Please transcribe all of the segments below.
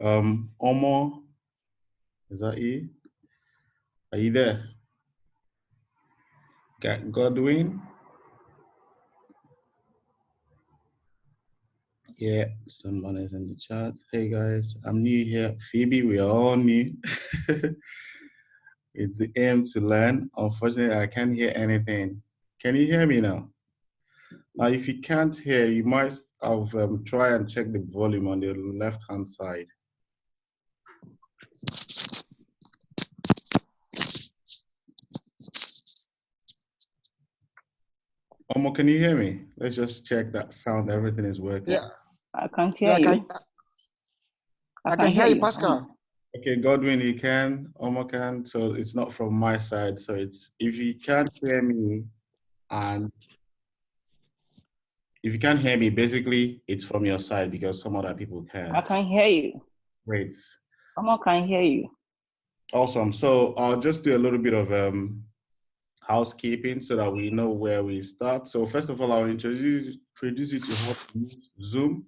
Omo, is that you? Are you there? Godwin? Yeah, someone is in the chat. Hey guys, I'm new here. Phoebe, we are all new. It's the aim to learn. Unfortunately, I can't hear anything. Can you hear me now? Now, if you can't hear, you might have try and check the volume on the left-hand side. Omo, can you hear me? Let's just check that sound. Everything is working. Yeah, I can't hear you. I can hear you, Pascal. Okay, Godwin, you can. Omo can. So it's not from my side. So it's if you can't hear me, and if you can't hear me, basically it's from your side because some other people can. I can hear you. Great. Someone can hear you. Awesome. So I'll just do a little bit of housekeeping so that we know where we start. So first of all, I'll introduce you to how to use Zoom.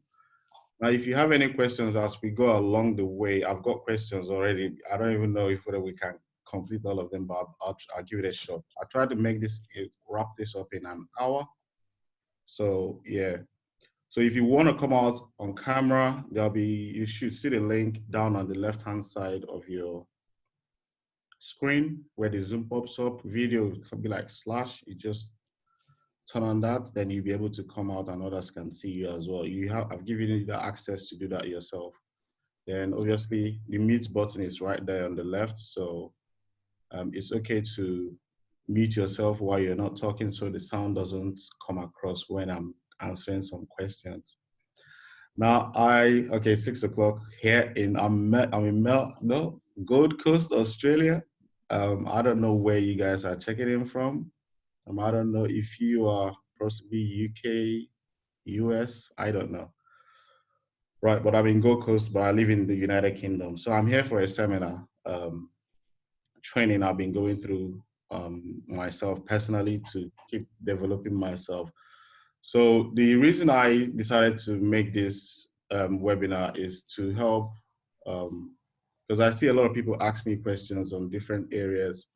Now, if you have any questions as we go along the way, I've got questions already. I don't even know if whether we can complete all of them, but I'll give it a shot. I tried to make this, wrap this up in an hour. So yeah. So if you want to come out on camera, you should see the link down on the left-hand side of your screen where the Zoom pops up. Video, something like slash, you just turn on that, then you'll be able to come out and others can see you as well. I've given you the access to do that yourself. Then obviously the mute button is right there on the left. So it's okay to mute yourself while you're not talking so the sound doesn't come across when I'm answering some questions. Now okay, 6 o'clock here I'm in Gold Coast, Australia. I don't know where you guys are checking in from. I don't know if you are possibly UK, US, I don't know. Right, but I'm in Gold Coast, but I live in the United Kingdom. So I'm here for a seminar, training I've been going through myself personally to keep developing myself. So the reason I decided to make this webinar is to help, because I see a lot of people ask me questions on different areas.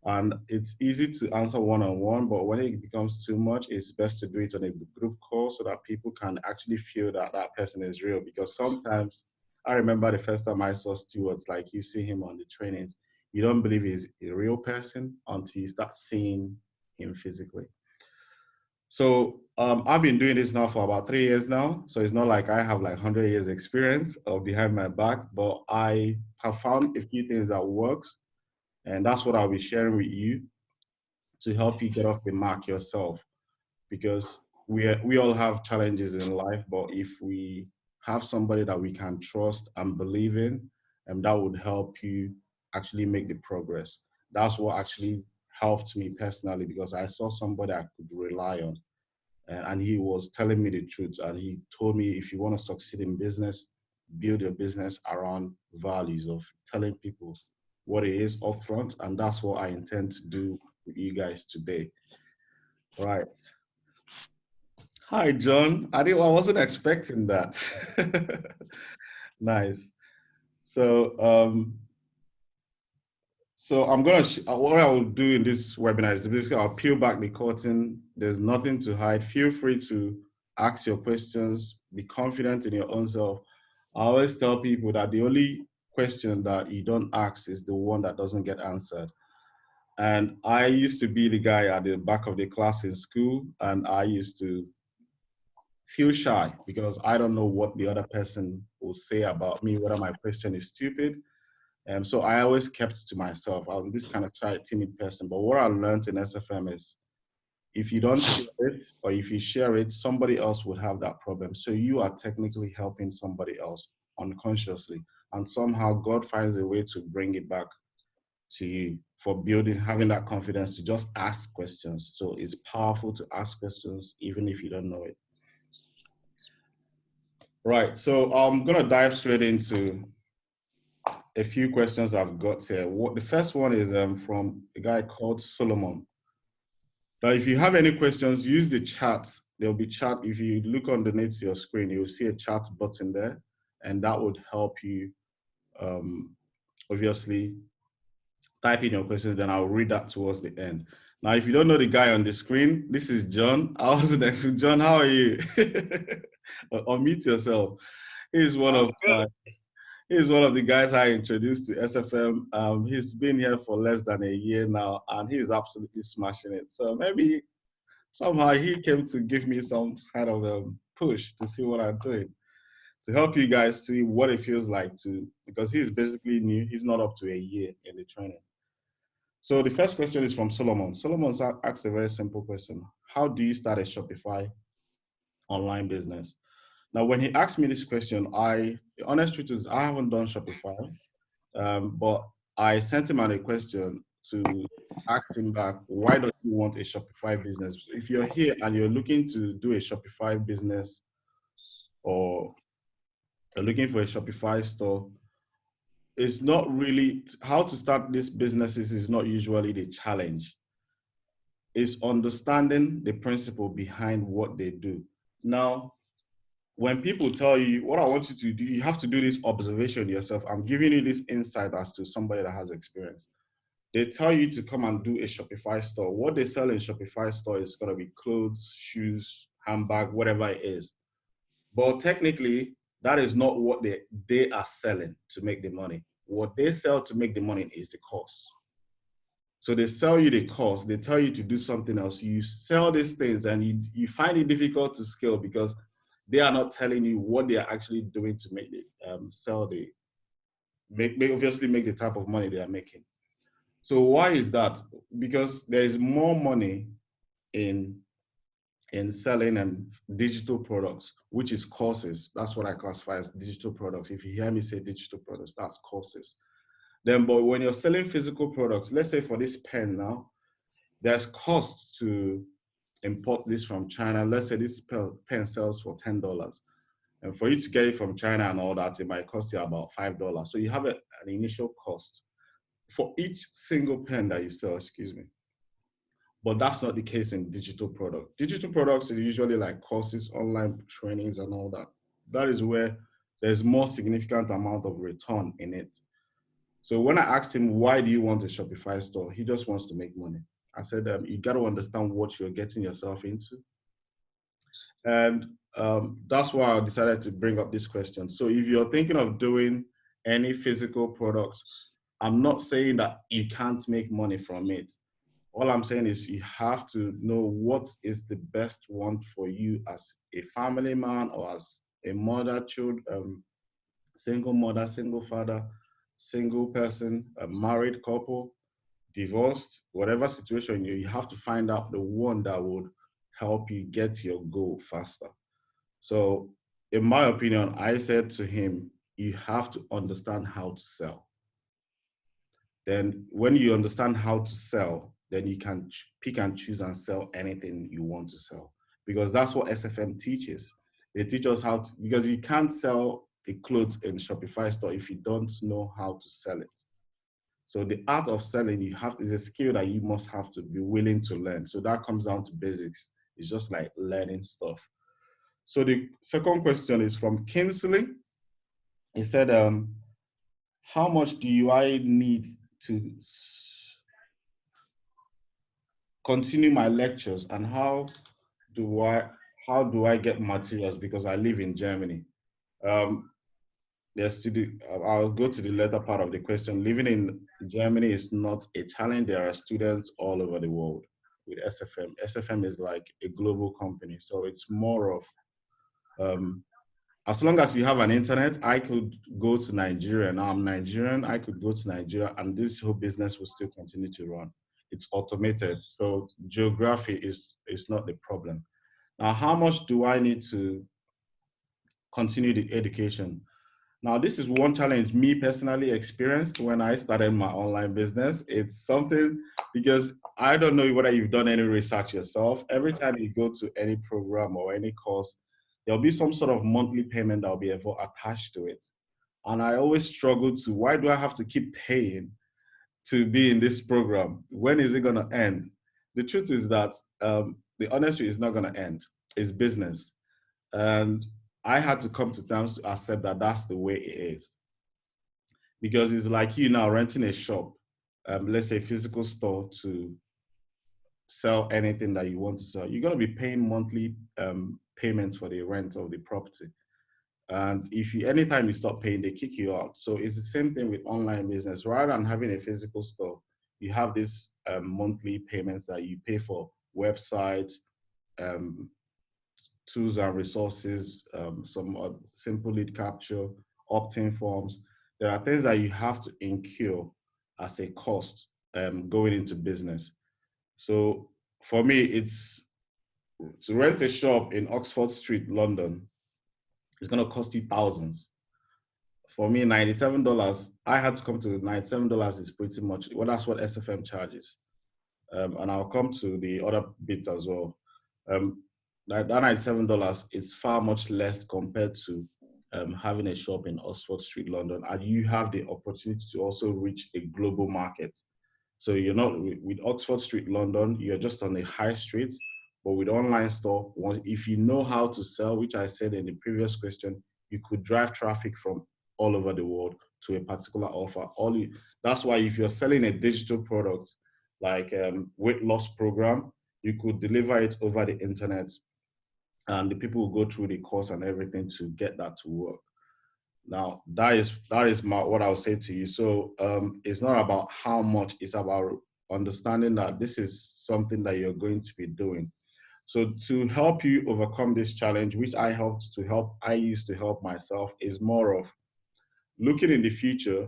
And it's easy to answer one-on-one, but when it becomes too much, it's best to do it on a group call so that people can actually feel that that person is real. Because sometimes, I remember the first time I saw Stuart, like you see him on the trainings, you don't believe he's a real person until you start seeing him physically. So I've been doing this now for about 3 years now. So it's not like I have like 100 years experience behind my back, but I have found a few things that works. And that's what I'll be sharing with you to help you get off the mark yourself. Because we all have challenges in life, but if we have somebody that we can trust and believe in, and that would help you actually make the progress. That's what actually helped me personally because I saw somebody I could rely on. And he was telling me the truth. And he told me, if you want to succeed in business, build your business around values of telling people what it is upfront, and that's what I intend to do with you guys today. Right. Hi, John. I wasn't expecting that. Nice. So, I'm gonna what I will do in this webinar is basically I'll peel back the curtain. There's nothing to hide. Feel free to ask your questions. Be confident in your own self. I always tell people that the only question that you don't ask is the one that doesn't get answered. And I used to be the guy at the back of the class in school, and I used to feel shy because I don't know what the other person will say about me, whether my question is stupid. So I always kept to myself. I'm this kind of shy, timid person. But what I learned in SFM is if you don't share it or if you share it, somebody else would have that problem. So you are technically helping somebody else unconsciously. And somehow God finds a way to bring it back to you for having that confidence to just ask questions. So it's powerful to ask questions even if you don't know it. Right, so I'm gonna dive straight into a few questions I've got here. The first one is from a guy called Solomon. Now, if you have any questions, use the chat. There'll be chat. If you look underneath your screen, you'll see a chat button there, and that would help you obviously type in your questions, then I'll read that towards the end. Now, if you don't know the guy on the screen, this is John. I was next to John. How are you? Unmute yourself. He's one of he's one of the guys I introduced to SFM. He's been here for less than a year now, and he's absolutely smashing it. So maybe somehow he came to give me some kind of push to see what I'm doing, to help you guys see what it feels like to, because he's basically new. He's not up to a year in the training. So the first question is from Solomon. Solomon asked a very simple question. How do you start a Shopify online business? Now, when he asked me this question, the honest truth is I haven't done Shopify, but I sent him out a question to ask him back, why don't you want a Shopify business? If you're here and you're looking to do a Shopify business, or you're looking for a Shopify store, it's not really, how to start these businesses is not usually the challenge. It's understanding the principle behind what they do. Now, when people tell you, what I want you to do, you have to do this observation yourself. I'm giving you this insight as to somebody that has experience. They tell you to come and do a Shopify store. What they sell in Shopify store is going to be clothes, shoes, handbag, whatever it is. But technically, that is not what they are selling to make the money. What they sell to make the money is the course. So they sell you the course, they tell you to do something else. You sell these things and you find it difficult to scale because they are not telling you what they are actually doing to make the obviously make the type of money they are making. So why is that? Because there is more money in selling digital products, which is courses. That's what I classify as digital products. If you hear me say digital products, that's courses. Then, but when you're selling physical products, let's say for this pen now, there's costs to import this from China. Let's say this pen sells for $10. And for you to get it from China and all that, it might cost you about $5. So you have an initial cost for each single pen that you sell, excuse me. But that's not the case in digital products. Digital products are usually like courses, online trainings and all that. That is where there's more significant amount of return in it. So when I asked him, why do you want a Shopify store? He just wants to make money. I said, you got to understand what you're getting yourself into. And that's why I decided to bring up this question. So if you're thinking of doing any physical products, I'm not saying that you can't make money from it. All I'm saying is you have to know what is the best one for you as a family man or as a mother, single mother, single father, single person, a married couple, divorced, whatever situation you have to find out the one that would help you get to your goal faster. So in my opinion, I said to him, you have to understand how to sell. Then when you understand how to sell, then you can pick and choose and sell anything you want to sell. Because that's what SFM teaches. They teach us how to, because you can't sell a clothes in Shopify store if you don't know how to sell it. So the art of selling is a skill that you must have to be willing to learn. So that comes down to basics. It's just like learning stuff. So the second question is from Kinsley. He said, how much do I need to continue my lectures, and how do I get materials, because I live in Germany? I'll go to the latter part of the question. Living in Germany is not a challenge. There are students all over the world with SFM. SFM is like a global company, so it's more of as long as you have an internet, I could go to Nigeria. Now I'm Nigerian. I could go to Nigeria and this whole business will still continue to run. It's automated. So geography is not the problem. Now, how much do I need to continue the education? Now, this is one challenge me personally experienced when I started my online business. It's something, because I don't know whether you've done any research yourself. Every time you go to any program or any course, there'll be some sort of monthly payment that'll be attached to it. And I always struggle to, why do I have to keep paying to be in this program? When is it going to end? The truth is that the honesty is not going to end. It's business. And I had to come to terms to accept that that's the way it is. because it's like you now renting a shop, let's say physical store, to sell anything that you want to sell. You're going to be paying monthly payments for the rent of the property. And if you, anytime you stop paying, they kick you out. So it's the same thing with online business. Rather than having a physical store, you have these monthly payments that you pay for websites, um, tools and resources, some simple lead capture, opt-in forms. There are things that you have to incur as a cost going into business. So for me, it's to rent a shop in Oxford Street, London. It's going to cost you thousands. For me, $97, I had to come to $97 is pretty much, well, that's what SFM charges. And I'll come to the other bits as well. That $97 is far much less compared to having a shop in Oxford Street, London. And you have the opportunity to also reach a global market. So you're not, with Oxford Street, London, you're just on the high street. But with online store, if you know how to sell, which I said in the previous question, you could drive traffic from all over the world to a particular offer. That's why if you're selling a digital product like weight loss program, you could deliver it over the internet, and the people will go through the course and everything to get that to work. Now, that is what I'll say to you. So it's not about how much, it's about understanding that this is something that you're going to be doing. So to help you overcome this challenge, which I used to help myself, is more of looking in the future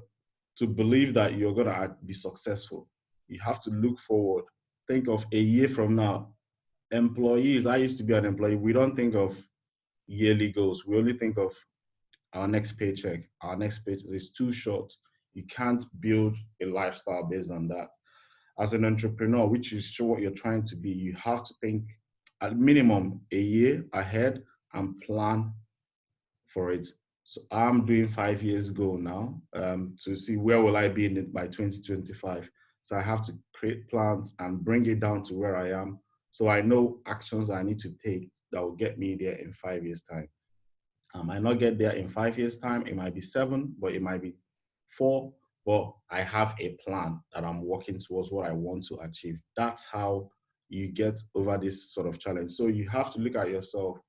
to believe that you're going to be successful. You have to look forward. Think of a year from now. Employees, I used to be an employee. We don't think of yearly goals. We only think of our next paycheck. Our next paycheck is too short. You can't build a lifestyle based on that. As an entrepreneur, which is sure what you're trying to be, you have to think at minimum a year ahead and plan for it. So I'm doing 5 years goal now to see where will I be in it by 2025. So I have to create plans and bring it down to where I am. So I know actions I need to take that will get me there in 5 years' time. I might not get there in 5 years' time. It might be 7, but it might be 4. But I have a plan that I'm working towards what I want to achieve. That's how you get over this sort of challenge. So you have to look at yourself.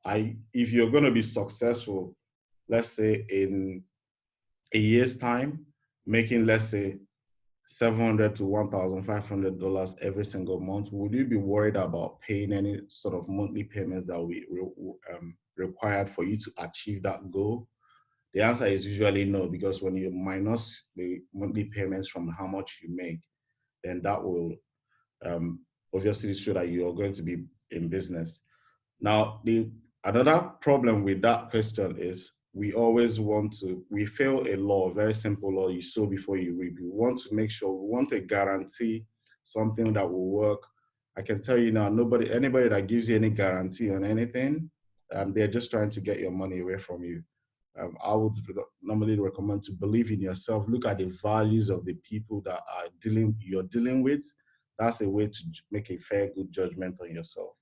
If you're going to be successful, let's say in a year's time, making, let's say, $700 to $1,500 every single month, would you be worried about paying any sort of monthly payments that will be required for you to achieve that goal? The answer is usually no, because when you minus the monthly payments from how much you make, then that will obviously show that you are going to be in business. Now, another problem with that question is we fail a law, a very simple law: you sow before you reap. We want to make sure, we want a guarantee, something that will work. I can tell you now, anybody that gives you any guarantee on anything, they're just trying to get your money away from you. I would normally recommend to believe in yourself. Look at the values of the people that you're dealing with. That's a way to make a fair, good judgment on yourself.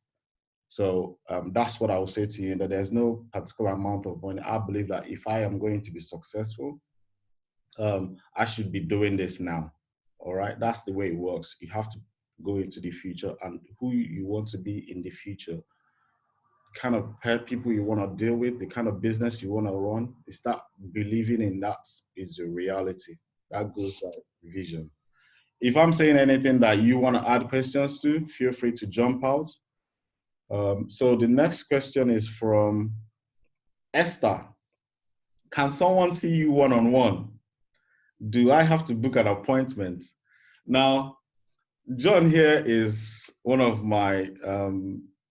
So that's what I would say to you, that there's no particular amount of money. I believe that if I am going to be successful, I should be doing this now. All right, that's the way it works. You have to go into the future and who you want to be in the future, kind of people you want to deal with, the kind of business you want to run. You start believing in that is the reality. That goes by vision. If I'm saying anything that you want to add questions to, feel free to jump out. So the next question is from Esther. Can someone see you one-on-one? Do I have to book an appointment? Now, John here is one of my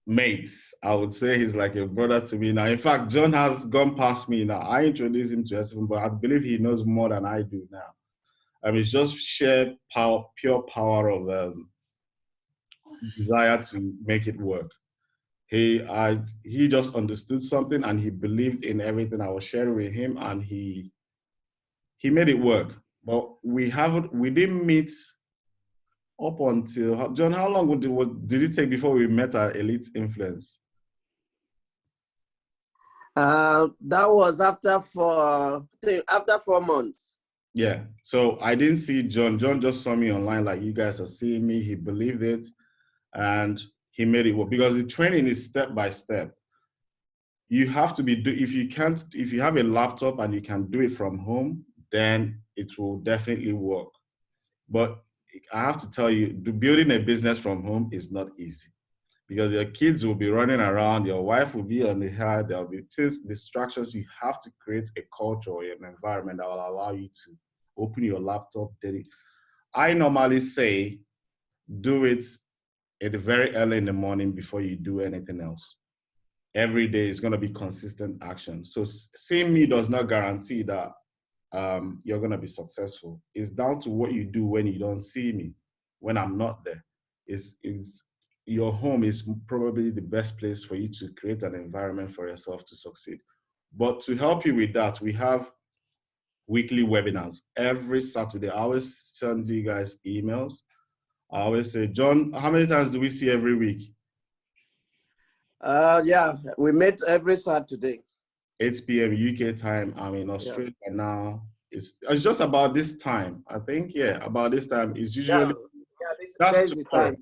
mates. I would say he's like a brother to me now. In fact, John has gone past me now. I introduced him to SFM, but I believe he knows more than I do now. It's just sheer power, pure power of desire to make it work. He just understood something and he believed in everything I was sharing with him, and he made it work. But we didn't meet up until, John, how long did it take before we met at Elite Influence? That was after 4 months. Yeah. So I didn't see John. John just saw me online, like you guys are seeing me. He believed it and he made it work because the training is step by step. You have to be, if you have a laptop and you can do it from home, then it will definitely work. But I have to tell you, building a business from home is not easy because your kids will be running around, your wife will be on the head, there'll be distractions. You have to create a culture or an environment that will allow you to open your laptop. I normally say do it at very early in the morning before you do anything else. Every day is going to be consistent action. So seeing me does not guarantee that you're going to be successful. It's down to what you do when you don't see me, when I'm not there. Is your home is probably the best place for you to create an environment for yourself to succeed. But to help you with that, we have weekly webinars every Saturday. I always send you guys emails. I always say, John, how many times do we see every week? Yeah, we meet every Saturday. 8 p.m. UK time. I'm in Australia now. It's just about this time. I think, about this time. It's usually, that's tomorrow.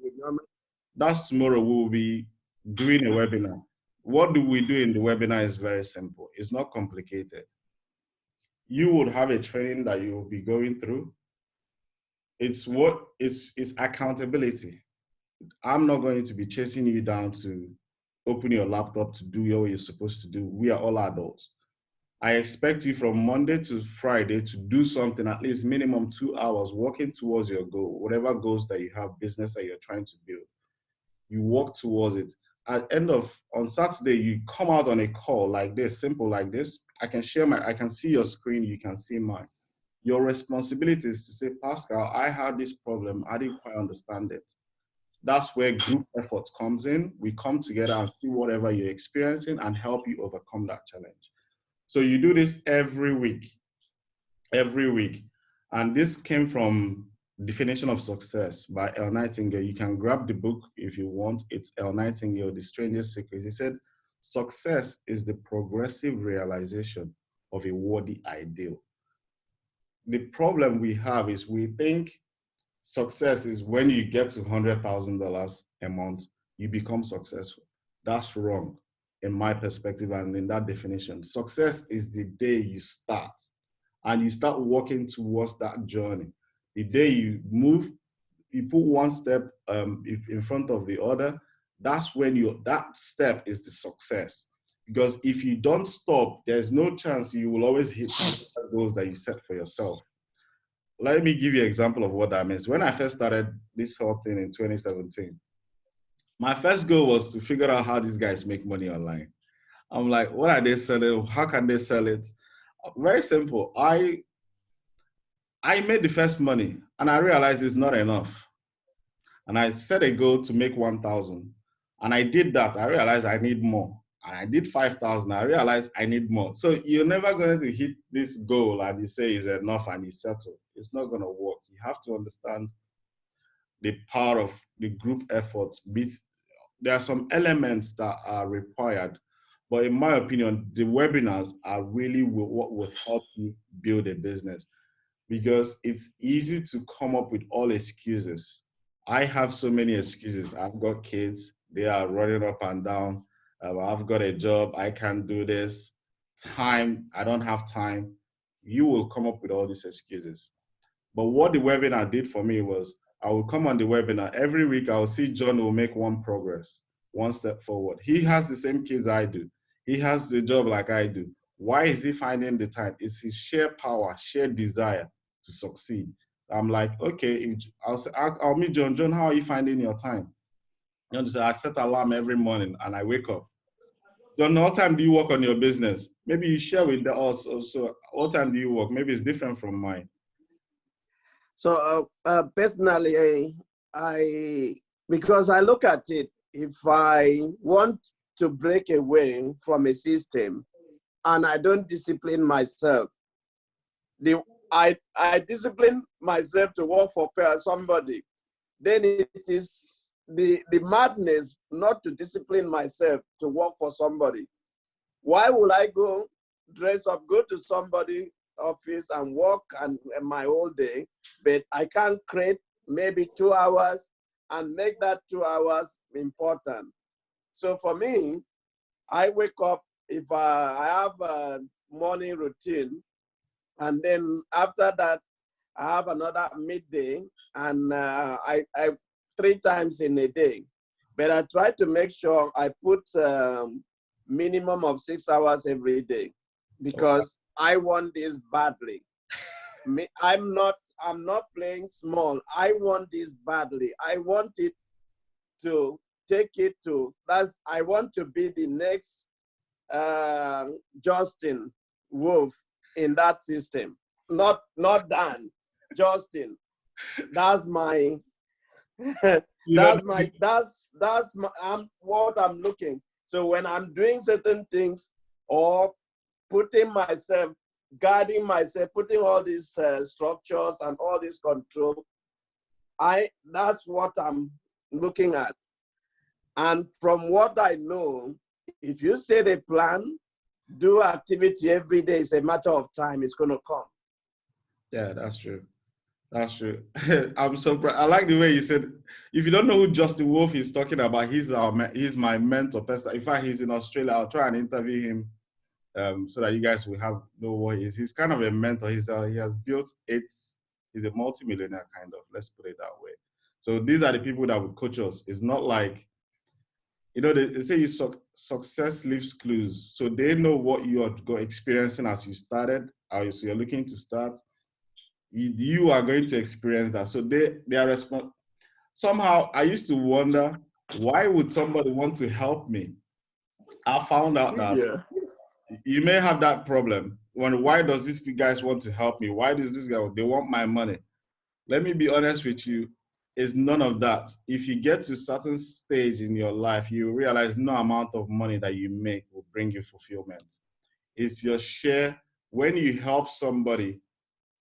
That's tomorrow. We'll be doing a webinar. What do we do in the webinar is very simple. It's not complicated. You would have a training that you will be going through. It's accountability. I'm not going to be chasing you down to open your laptop to do what you're supposed to do. We are all adults. I expect you from Monday to Friday to do something at least minimum 2 hours working towards your goal, whatever goals that you have, business that you're trying to build. You work towards it. On Saturday, you come out on a call like this, simple like this. I can see your screen, you can see mine. Your responsibility is to say, Pascal, I had this problem, I didn't quite understand it. That's where group effort comes in. We come together and see whatever you're experiencing and help you overcome that challenge. So you do this every week. And this came from Definition of Success by L. Nightingale. You can grab the book if you want. It's L. Nightingale, The Strangest Secret. He said, success is the progressive realization of a worthy ideal. The problem we have is we think success is when you get to $100,000 a month, you become successful. That's wrong in my perspective and in that definition. Success is the day you start and you start walking towards that journey. The day you move, you put one step in front of the other, that's when that step is the success. Because if you don't stop, there's no chance you will always hit the goals that you set for yourself. Let me give you an example of what that means. When I first started this whole thing in 2017, my first goal was to figure out how these guys make money online. I'm like, what are they selling? How can they sell it? Very simple. I made the first money and I realized it's not enough. And I set a goal to make 1,000. And I did that. I realized I need more. And I did 5,000. I realized I need more. So you're never going to hit this goal and you say it's enough and you settle. It's not going to work. You have to understand the power of the group efforts. There are some elements that are required. But in my opinion, the webinars are really what will help you build a business, because it's easy to come up with all excuses. I have so many excuses. I've got kids, they are running up and down. I've got a job, I can't do this. Time, I don't have time. You will come up with all these excuses. But what the webinar did for me was, I will come on the webinar every week. I will see John will make one progress, one step forward. He has the same kids I do. He has the job like I do. Why is he finding the time? It's his sheer power, sheer desire to succeed. I'm like, okay, I'll meet John. John, how are you finding your time? You know, I set an alarm every morning and I wake up. John, what time do you work on your business? Maybe you share with us also. What time do you work? Maybe it's different from mine. So personally, because I look at it, if I want to break away from a system and I don't discipline myself, I discipline myself to work for somebody, then it is the madness not to discipline myself to work for somebody. Why would I go dress up, go to somebody office and work and my whole day, but I can create maybe 2 hours and make that 2 hours important. So for me, I wake up, if I have a morning routine, and then after that, I have another midday, and I 3 times in a day. But I try to make sure I put minimum of 6 hours every day, because I want this badly. I'm not playing small. I want this badly. I want it to take it to, I want to be the next Justin Wolf in that system. Not Dan, Justin. That's my what I'm looking. So when I'm doing certain things or putting myself, guarding myself, putting all these structures and all this control, that's what I'm looking at. And from what I know, if you set a plan, do activity every day, it's a matter of time, it's going to come. Yeah, that's true. That's true. I'm so proud. I like the way you said, if you don't know who Justin Wolf is talking about, he's my mentor person. In fact, he's in Australia. I'll try and interview him so that you guys will know what he is. He's kind of a mentor. He has built he's a multimillionaire kind of, let's put it that way. So these are the people that would coach us. It's not like, they say success leaves clues. So they know what you are experiencing as you started, so you're looking to start. You are going to experience that. So they are responsible. Somehow I used to wonder, why would somebody want to help me? I found out that you may have that problem. Why does this guys want to help me? Why does this guy, they want my money? Let me be honest with you, it's none of that. If you get to a certain stage in your life, you realize no amount of money that you make will bring you fulfillment. It's your share. When you help somebody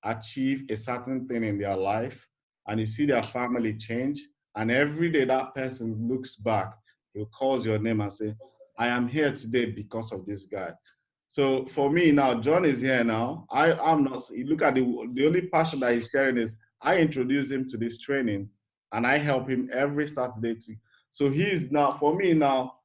achieve a certain thing in their life and you see their family change, and every day that person looks back, he'll call your name and say, I am here today because of this guy. So for me now, John is here now. I'm not, look at the only passion that he's sharing is I introduced him to this training and I help him every Saturday too. So he's now, for me now,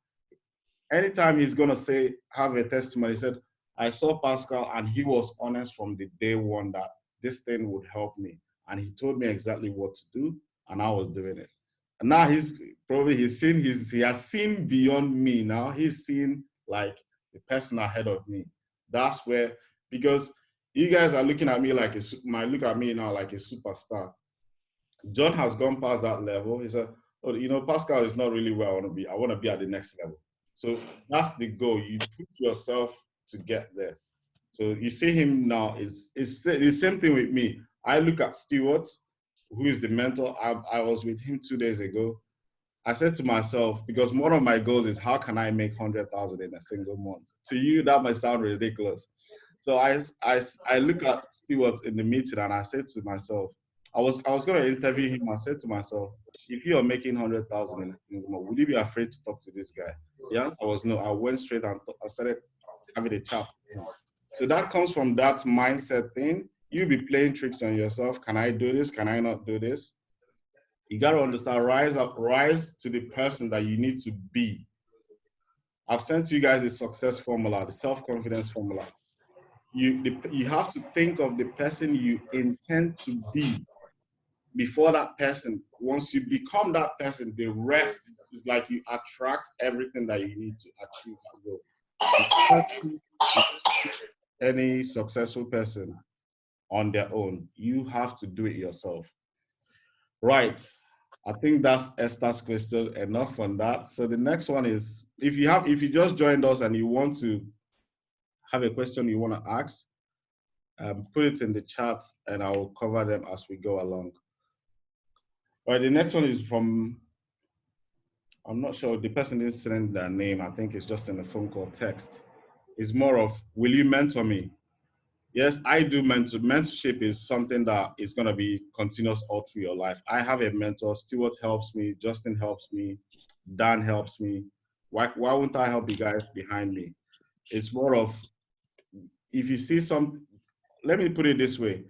anytime he's going to have a testimony, he said, I saw Pascal and he was honest from the day one that this thing would help me. And he told me exactly what to do and I was doing it. And now he has seen beyond me now. He's seen like the person ahead of me. That's where, because you guys are looking at me like might look at me now like a superstar. John has gone past that level. He said, oh, Pascal is not really where I want to be. I want to be at the next level. So that's the goal. You push yourself to get there. So you see him now, it's the same thing with me. I look at Stewart, who is the mentor. I was with him 2 days ago. I said to myself, because one of my goals is how can I make 100,000 in a single month? To you, that might sound ridiculous. So I look at Stewart in the meeting and I said to myself, I was going to interview him. I said to myself, if you are making 100,000 in a single month, would you be afraid to talk to this guy? The answer was no. I went straight and I started having a chat. So that comes from that mindset thing. You be playing tricks on yourself. Can I do this? Can I not do this? You got to understand, rise to the person that you need to be. I've sent you guys the success formula, the self-confidence formula. You have to think of the person you intend to be before that person. Once you become that person, the rest is like you attract everything that you need to achieve that goal. Any successful person on their own, you have to do it yourself. Right. I think that's Esther's question. Enough on that. So the next one is, if you just joined us and you want to have a question you want to ask, put it in the chat and I will cover them as we go along. All right, the next one is from, I'm not sure, the person didn't send their name. I think it's just in a phone call text. It's more of, will you mentor me? Yes, I do mentor. Mentorship is something that is going to be continuous all through your life. I have a mentor. Stuart helps me. Justin helps me. Dan helps me. Why wouldn't I help you guys behind me? It's more of, if you see something, let me put it this way.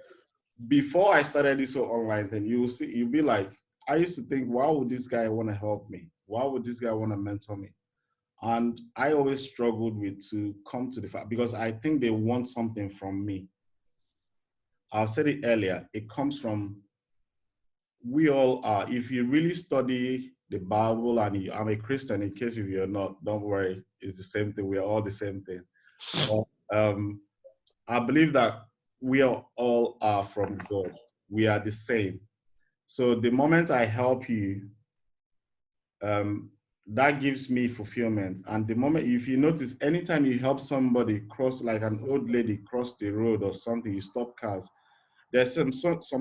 Before I started this whole online thing, you'll be like, I used to think, why would this guy want to help me? Why would this guy want to mentor me? And I always struggled with to come to the fact, because I think they want something from me. I said it earlier, it comes from, we all are. If you really study the Bible, and I'm a Christian, in case if you're not, don't worry, it's the same thing. We are all the same thing. But, I believe that we are all are from God. We are the same. So the moment I help you, um, that gives me fulfillment. And the moment, if you notice, anytime you help somebody cross, like an old lady cross the road or something, you stop cars, there's some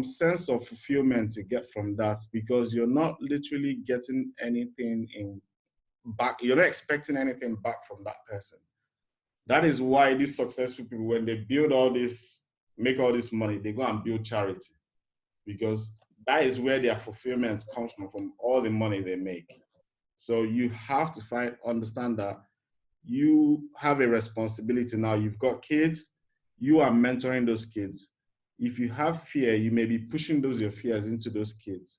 sense of fulfillment you get from that, because you're not literally getting anything in back. You're not expecting anything back from that person. That is why these successful people, when they build all this, make all this money, they go and build charity, because that is where their fulfillment comes from all the money they make. So you have to understand that you have a responsibility now. You've got kids, you are mentoring those kids. If you have fear, you may be pushing your fears into those kids.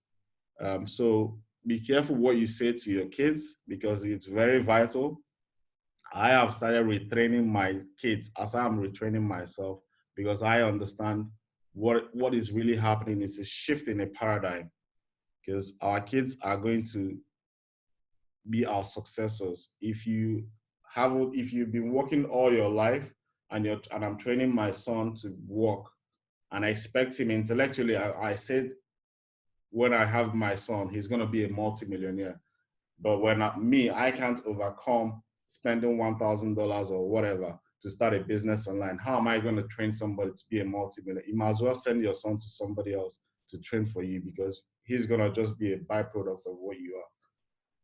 So be careful what you say to your kids, because it's very vital. I have started retraining my kids as I'm retraining myself, because I understand what is really happening is a shift in a paradigm, because our kids are going to be our successors. If you've been working all your life, and I'm training my son to work, and I expect him intellectually, I said, when I have my son, he's going to be a multimillionaire. But I can't overcome spending $1,000 or whatever to start a business online. How am I going to train somebody to be a multimillionaire? You might as well send your son to somebody else to train for you, because he's going to just be a byproduct of what you are.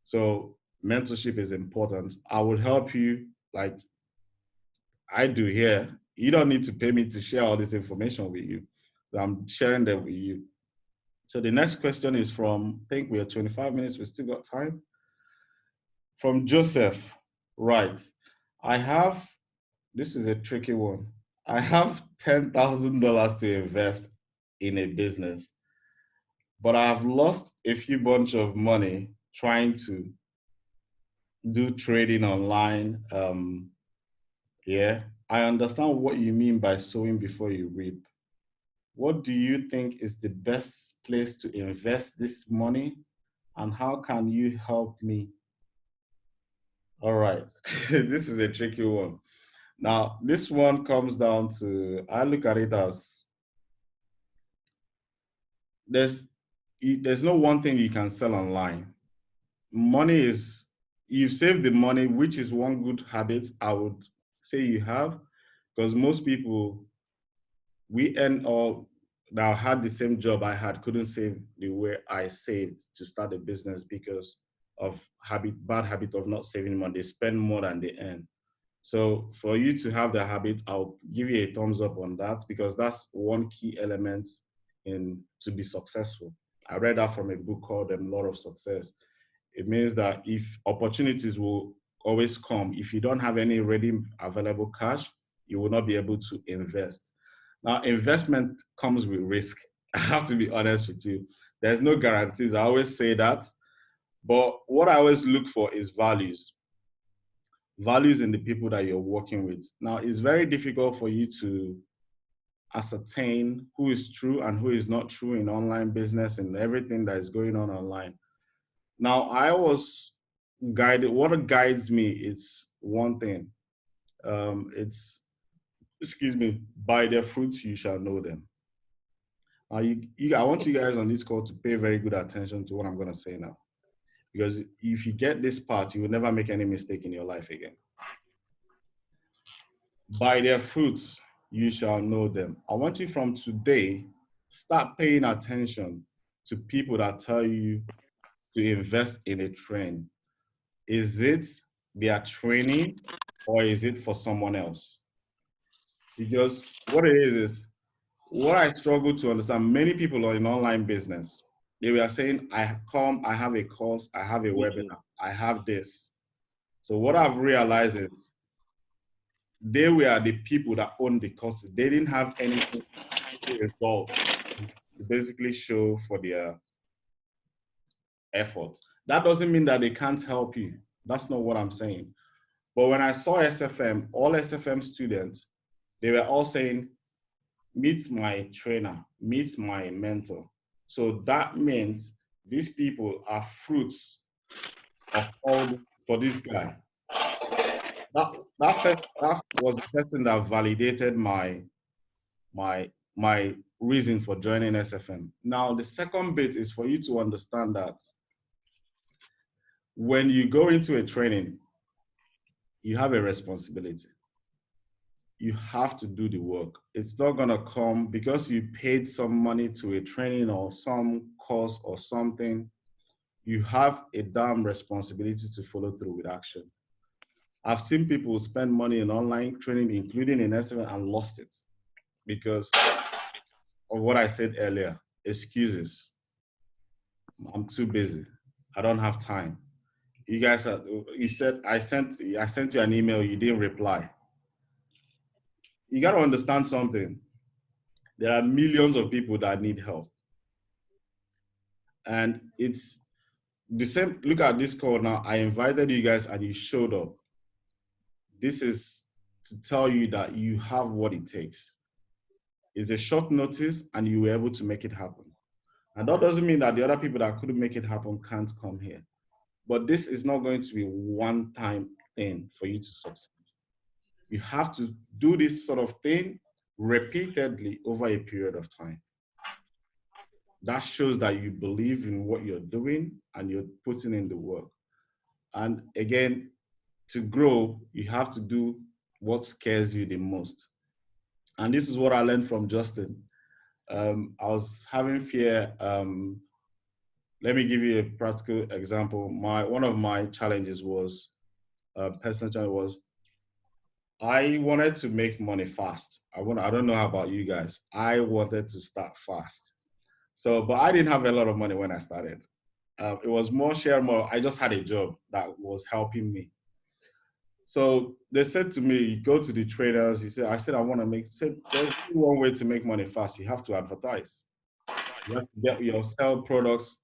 So mentorship is important. I would help you like I do here. You don't need to pay me to share all this information with you. I'm sharing them with you. So the next question is from, I think we are 25 minutes. We still got time. From Joseph. Right. This is a tricky one. I have $10,000 to invest in a business, but I have lost a few bunch of money trying to do trading online. Yeah, I understand what you mean by sowing before you reap. What do you think is the best place to invest this money, and how can you help me? All right, this is a tricky one. Now, this one comes down to, I look at it as there's no one thing you can sell online. Money is, you've saved the money, which is one good habit I would say you have, because most people, we earn all that had the same job I had couldn't save the way I saved to start a business, because of bad habit of not saving money. They spend more than they earn. So for you to have the habit, I'll give you a thumbs up on that, because that's one key element in to be successful. I read that from a book called Law of Success. It means that if opportunities will always come, if you don't have any ready available cash, you will not be able to invest. Now, investment comes with risk. I have to be honest with you. There's no guarantees. I always say that. But what I always look for is values. Values in the people that you're working with. Now, it's very difficult for you to ascertain who is true and who is not true in online business and everything that is going on online. Now, I was guided, what guides me, it's one thing. Excuse me, by their fruits you shall know them. I want you guys on this call to pay very good attention to what I'm going to say now. Because if you get this part, you will never make any mistake in your life again. By their fruits you shall know them. I want you from today, start paying attention to people that tell you to invest in a trend. Is it their training, or is it for someone else? Because what it is what I struggle to understand, many people are in online business. They were saying, I have a course, I have a webinar, I have this. So what I've realized is they were the people that owned the courses. They didn't have any results to basically show for their effort. That doesn't mean that they can't help you. That's not what I'm saying. But when I saw SFM, all SFM students, they were all saying, meet my trainer, meet my mentor. So that means these people are fruits of all for this guy. That was the person that validated my reason for joining SFM. Now, the second bit is for you to understand that when you go into a training, you have a responsibility. You have to do the work. It's not gonna come because you paid some money to a training or some course or something. You have a damn responsibility to follow through with action. I've seen people spend money in online training, including in SFM, and lost it because of what I said earlier, excuses. I'm too busy. I don't have time. You guys are, you said, I sent you an email, you didn't reply. You got to understand something. There are millions of people that need help. And it's the same, look at this call now. I invited you guys and you showed up. This is to tell you that you have what it takes. It's a short notice and you were able to make it happen. And that doesn't mean that the other people that couldn't make it happen can't come here. But this is not going to be a one-time thing for you to succeed. You have to do this sort of thing repeatedly over a period of time. That shows that you believe in what you're doing and you're putting in the work. And again, to grow, you have to do what scares you the most. And this is what I learned from Justin. I was having fear. Let me give you a practical example. One of my challenges was, personal challenge was, I wanted to make money fast. I don't know about you guys. I wanted to start fast. So, but I didn't have a lot of money when I started. It was more share more. I just had a job that was helping me. So they said to me, go to the traders. I said, I want to there's only one way to make money fast. You have to advertise. You have to get your sell products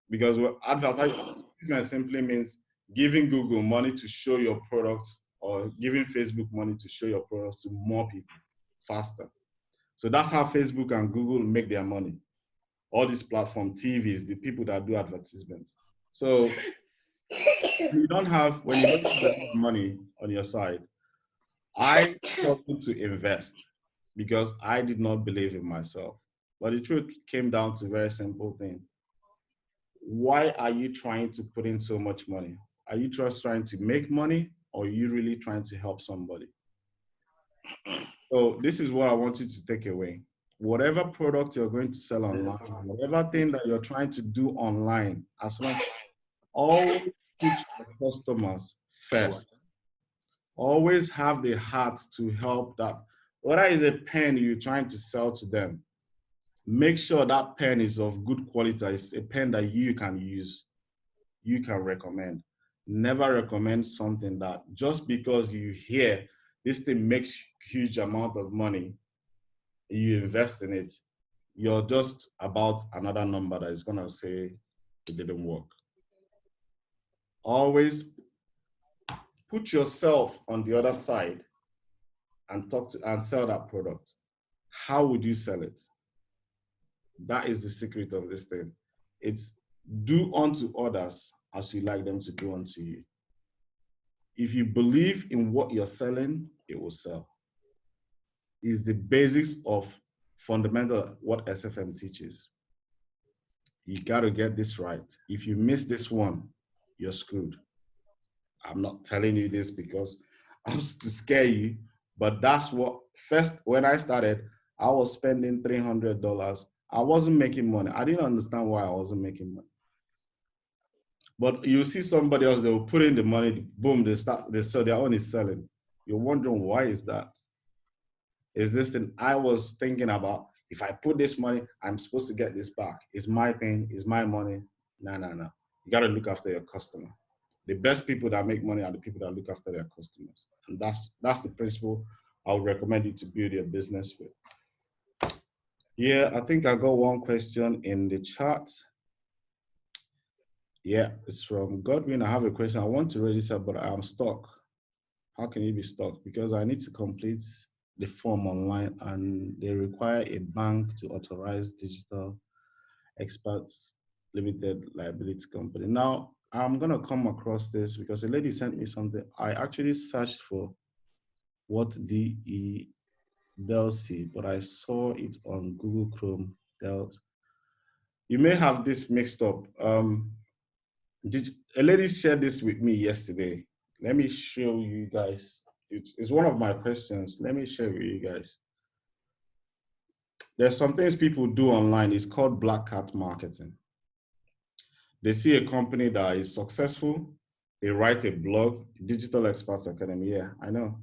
because advertisement simply means giving Google money to show your products or giving Facebook money to show your products to more people faster. So that's how Facebook and Google make their money. All these platform TVs, the people that do advertisements. So when you don't have money on your side, I struggled to invest because I did not believe in myself. But the truth came down to a very simple thing. Why are you trying to put in so much money? Are you just trying to make money or are you really trying to help somebody? So this is what I want you to take away. Whatever product you're going to sell online, whatever thing that you're trying to do online, as long as always put your customers first. Always have the heart to help that. Whether it's a pen you're trying to sell to them, make sure that pen is of good quality. It's a pen that you can use, you can recommend. Never recommend something that just because you hear this thing makes huge amount of money, you invest in it, you're just about another number that is gonna say it didn't work. Always put yourself on the other side and sell that product. How would you sell it? That is the secret of this thing. It's do unto others as you like them to do unto you. If you believe in what you're selling, it will sell. It's the basics of fundamental what SFM teaches. You got to get this right. If you miss this one, you're screwed. I'm not telling you this because I'm to scare you, but that's what, first, when I started, I was spending $300. I wasn't making money. I didn't understand why I wasn't making money. But you see somebody else, they will put in the money, boom, they sell, their own is selling. You're wondering, why is that? Is this thing I was thinking about, if I put this money, I'm supposed to get this back. It's my thing, it's my money. No. You got to look after your customer. The best people that make money are the people that look after their customers. And that's the principle I would recommend you to build your business with. Yeah, I think I got one question in the chat. Yeah, it's from Godwin. I have a question. I want to register, but I'm stuck. How can you be stuck? Because I need to complete the form online and they require a bank to authorize digital experts limited liability company. Now, I'm going to come across this because a lady sent me something. I actually searched for what DE Delcy, but I saw it on Google Chrome. You may have this mixed up. A lady shared this with me yesterday. Let me show you guys. It's one of my questions. Let me share with you guys. There's some things people do online. It's called black hat marketing. They see a company that is successful. They write a blog, Digital Experts Academy. Yeah, I know.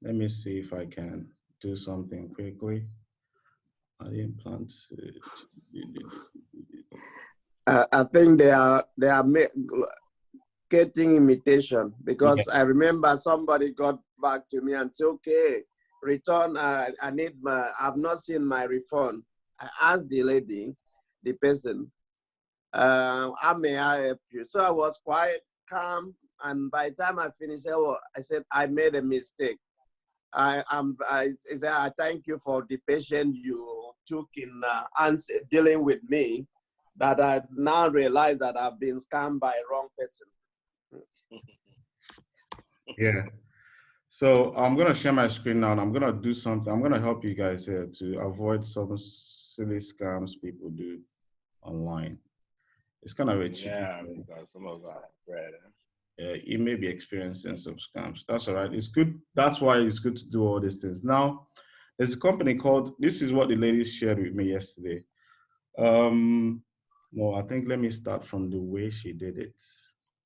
Let me see if I can do something quickly. I didn't plan to. I think they are getting imitation because I remember somebody got back to me and said, okay, return, I've not seen my refund. I asked the lady, the person, how may I help you? So I was quite calm, and by the time I finished, I said, I made a mistake. I said, I thank you for the patience you took in dealing with me, that I now realize that I've been scammed by a wrong person. Yeah. So I'm going to share my screen now and I'm going to do something. I'm going to help you guys here to avoid some silly scams people do online. It's kind of a cheeky thing. Because some of us are read. You may be experiencing some scams. That's all right. It's good. That's why it's good to do all these things. Now, there's a company called, this is what the ladies shared with me yesterday. No, I think let me start from the way she did it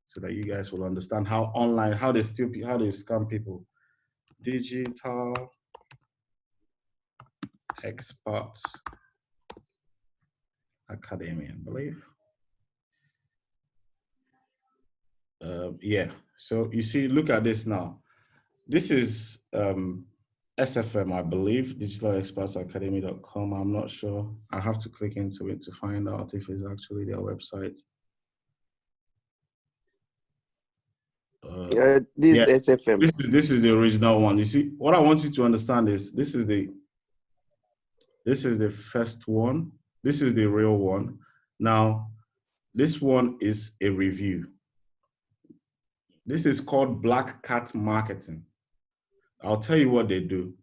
so that you guys will understand how online, how they scam people. Digital Experts Academy, I believe. Yeah, so you see, look at this now. This is SFM, I believe, digitalexpertsacademy.com. I'm not sure. I have to click into it to find out if it's actually their website. This SFM. This is the original one. You see, what I want you to understand is this is the first one. This is the real one. Now, this one is a review. This is called Black Cat Marketing. I'll tell you what they do.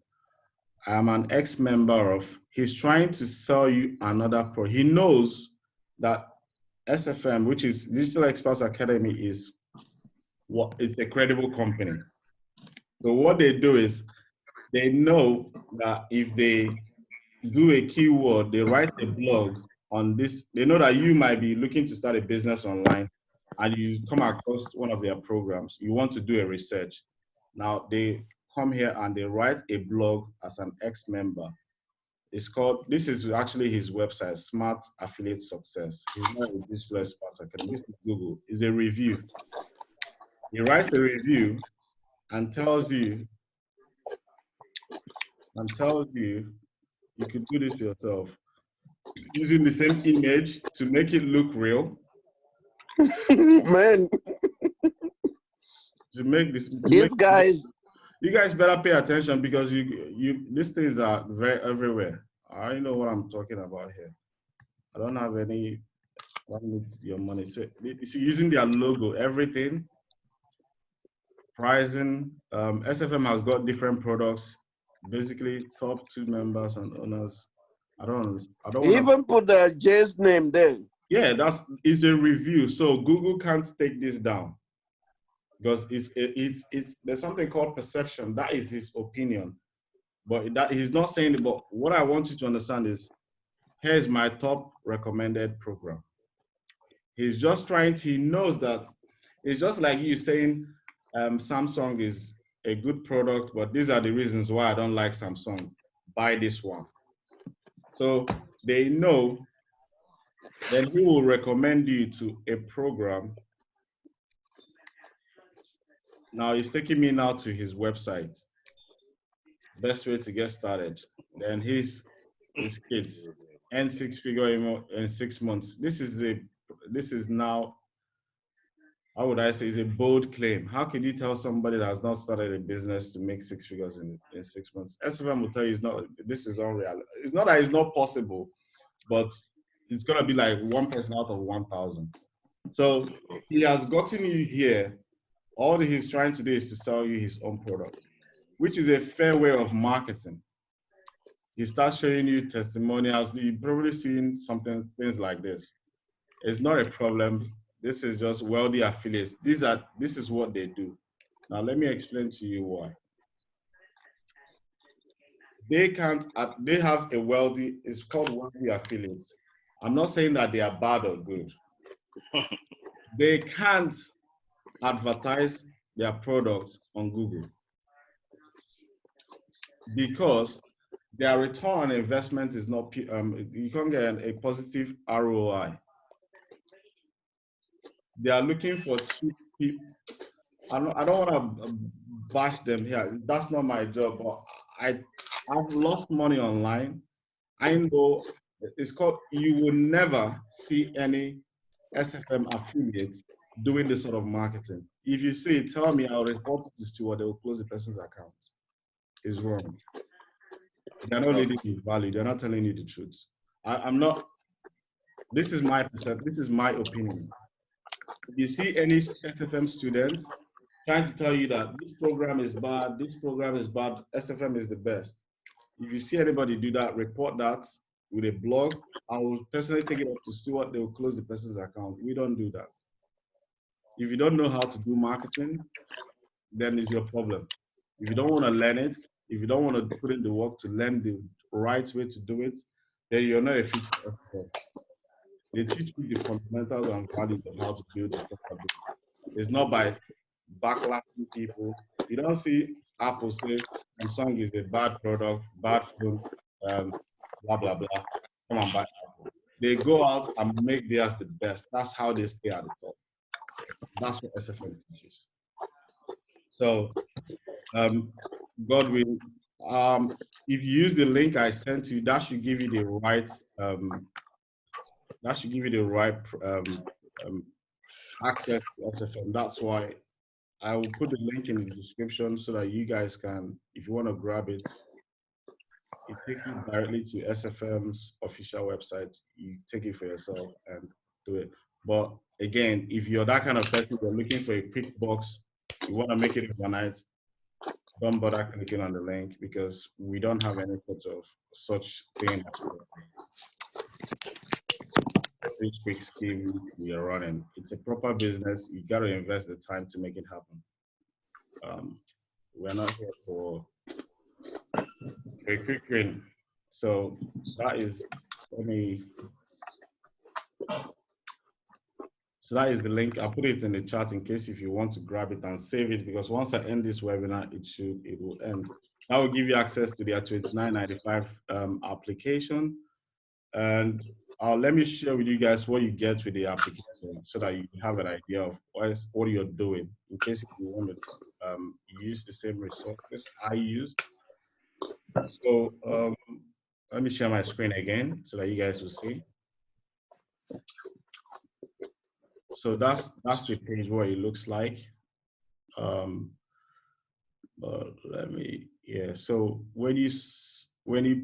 I'm an ex-member of, he's trying to sell you another product. He knows that SFM, which is Digital Experts Academy, is it's a credible company. So what they do is they know that if they do a keyword, they write a blog on this, they know that you might be looking to start a business online and you come across one of their programs, you want to do a research. Now they come here and they write a blog as an ex-member. It's called, this is actually his website, Smart Affiliate Success. He's not a Digital Experts Academy. This is Google. It's a review. He writes a review and tells you you could do this yourself using the same image to make it look real. Man, to make this. These guys. You guys better pay attention because these things are very everywhere. I know what I'm talking about here. I don't have any. I need your money. So, you see, using their logo, everything, pricing. SFM has got different products. Basically, top 2 members and owners. I don't Even put the J's name there. Yeah, it's a review, so Google can't take this down because there's something called perception. That is his opinion, but that he's not saying it. But what I want you to understand is, here's my top recommended program. He's just he knows that it's just like you saying Samsung is a good product, but these are the reasons why I don't like Samsung. Buy this one. So they know. Then he will recommend you to a program Now he's taking me now to his website. Best way to get started. Then his kids earn 6-figure in 6 months. This is now, how would I say, is a bold claim. How can you tell somebody that has not started a business to make 6 figures in 6 months? SFM will tell you this is unreal. It's not that it's not possible, but it's gonna be like one person out of 1,000. So he has gotten you here. All that he's trying to do is to sell you his own product, which is a fair way of marketing. He starts showing you testimonials. You've probably seen things like this. It's not a problem. This is just wealthy affiliates. This is what they do. Now let me explain to you why. They have a wealthy, it's called wealthy affiliates. I'm not saying that they are bad or good. They can't advertise their products on Google because their return on investment is not, you can't get a positive ROI. They are looking for cheap people. I don't want to bash them here. That's not my job, but I've lost money online. I know it's called, you will never see any SFM affiliates doing this sort of marketing. If you see it, tell me, I'll report it to Steward, they will close the person's account. It's wrong. They're not leading you value. They're not telling you the truth. I'm not, this is my perception, this is my opinion. If you see any SFM students trying to tell you that this program is bad, SFM is the best. If you see anybody do that, report that with a blog. I will personally take it up to Stewart, they will close the person's account. We don't do that. If you don't know how to do marketing, then it's your problem. If you don't want to learn it, if you don't want to put in the work to learn the right way to do it, then you're not a fit SFM. They teach you the fundamentals and values of how to build a proper business. It's not by backlashing people. You don't see Apple say Samsung is a bad product, bad phone, blah, blah, blah. Come on, buy Apple. They go out and make theirs the best. That's how they stay at the top. That's what SFM teaches. So, Godwin, if you use the link I sent you, that should give you the right, access to SFM. That's why I will put the link in the description so that you guys can, if you want to grab it, it takes you directly to SFM's official website. You take it for yourself and do it. But again, if you're that kind of person, you're looking for a quick box, you want to make it overnight, don't bother clicking on the link because we don't have any such thing. This quick scheme we are running. It's a proper business. You got to invest the time to make it happen. We're not here for a quick win. So that is, so that is the link. I'll put it in the chat in case if you want to grab it and save it, because once I end this webinar, it will end. That will give you access to their $29.95 application. And let me share with you guys what you get with the application so that you have an idea of what you're doing in case if you want to use the same resources I use. So let me share my screen again so that you guys will see. So that's the page where it looks like. Let me, yeah. So when you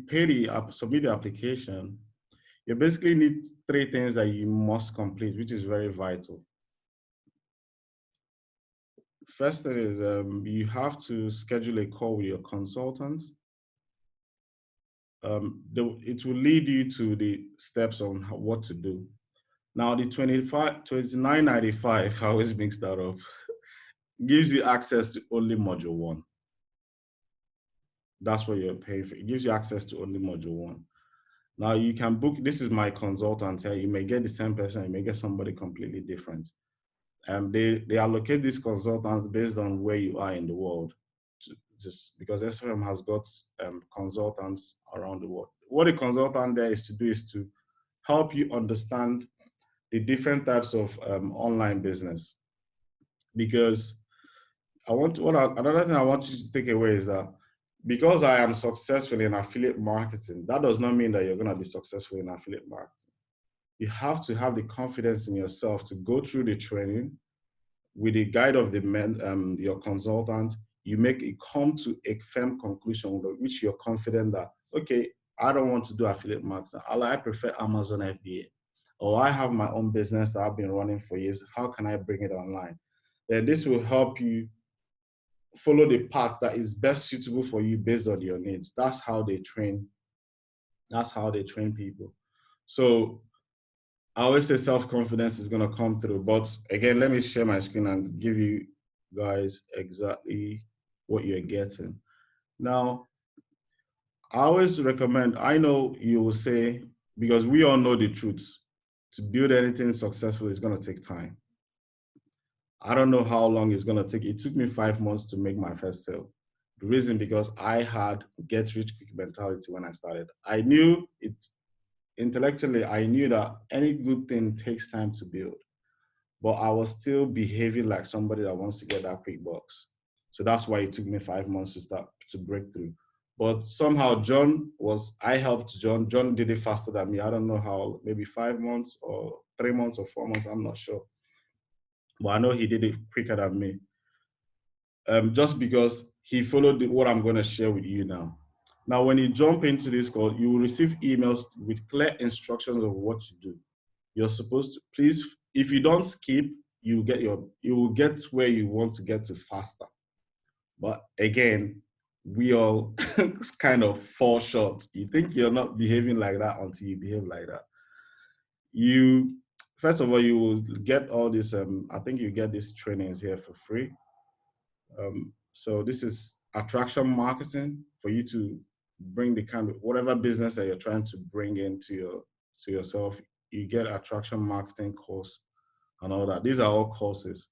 pay submit the application, you basically need 3 things that you must complete, which is very vital. First thing is you have to schedule a call with your consultant. It will lead you to the steps on what to do. Now the $29.95, I always mix that up, gives you access to only module 1. That's what you're paying for. It gives you access to only module 1. Now you can book, this is my consultant here. You may get the same person, you may get somebody completely different. They allocate these consultants based on where you are in the world, just because SFM has got consultants around the world. What a consultant there is to do is to help you understand the different types of online business. Because another thing I want you to take away is that because I am successful in affiliate marketing, that does not mean that you're going to be successful in affiliate marketing. You have to have the confidence in yourself to go through the training with the guide of your consultant. You come to a firm conclusion with which you're confident that, okay, I don't want to do affiliate marketing. I prefer Amazon FBA, or I have my own business that I've been running for years. How can I bring it online? Then this will help you follow the path that is best suitable for you based on your needs. That's how they train. That's how they train people. So I always say self-confidence is going to come through. But again, let me share my screen and give you guys exactly what you're getting. Now, I always recommend, I know you will say, because we all know the truth, to build anything successful is going to take time. I don't know how long it's going to take. It took me 5 months to make my first sale. The reason, because I had get rich quick mentality when I started. I knew it intellectually, I knew that any good thing takes time to build, but I was still behaving like somebody that wants to get that quick bucks. So that's why it took me 5 months to break through. But somehow I helped John. John did it faster than me. I don't know how, maybe 5 months or 3 months or 4 months, I'm not sure. But I know he did it quicker than me. Just because he followed what I'm going to share with you now. Now, when you jump into this call, you will receive emails with clear instructions of what to do. You're supposed to, please, if you don't skip, you will get where you want to get to faster. But again, we all kind of fall short. You think you're not behaving like that until you behave like that. First of all, you will get all this, I think you get these trainings here for free. So this is attraction marketing for you to bring the kind of whatever business that you're trying to bring into yourself. You get attraction marketing course and all that. These are all courses.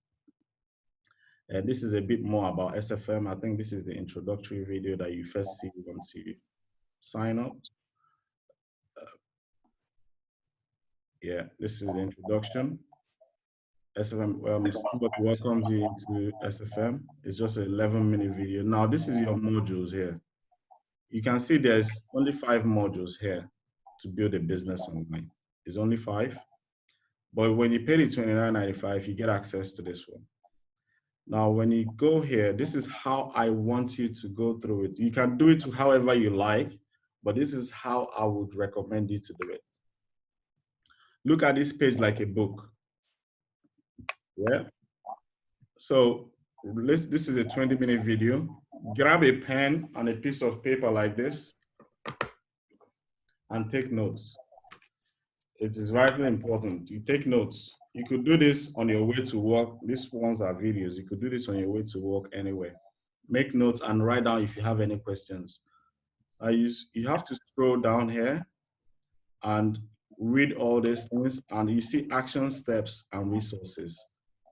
And this is a bit more about SFM. I think this is the introductory video that you first see once you sign up. Yeah, this is the introduction. SFM, somebody welcomes you into SFM. It's just an 11-minute video. Now, this is your modules here. You can see there's only 5 modules here to build a business online. It's only 5. But when you pay the $29.95, you get access to this one. Now, when you go here, this is how I want you to go through it. You can do it however you like, but this is how I would recommend you to do it. Look at this page like a book. Yeah. So this is a 20-minute video. Grab a pen and a piece of paper like this and take notes. It is vitally important. You take notes. You could do this on your way to work. These ones are videos. You could do this on your way to work anyway. Make notes and write down if you have any questions. You have to scroll down here and read all these things, and you see action steps and resources.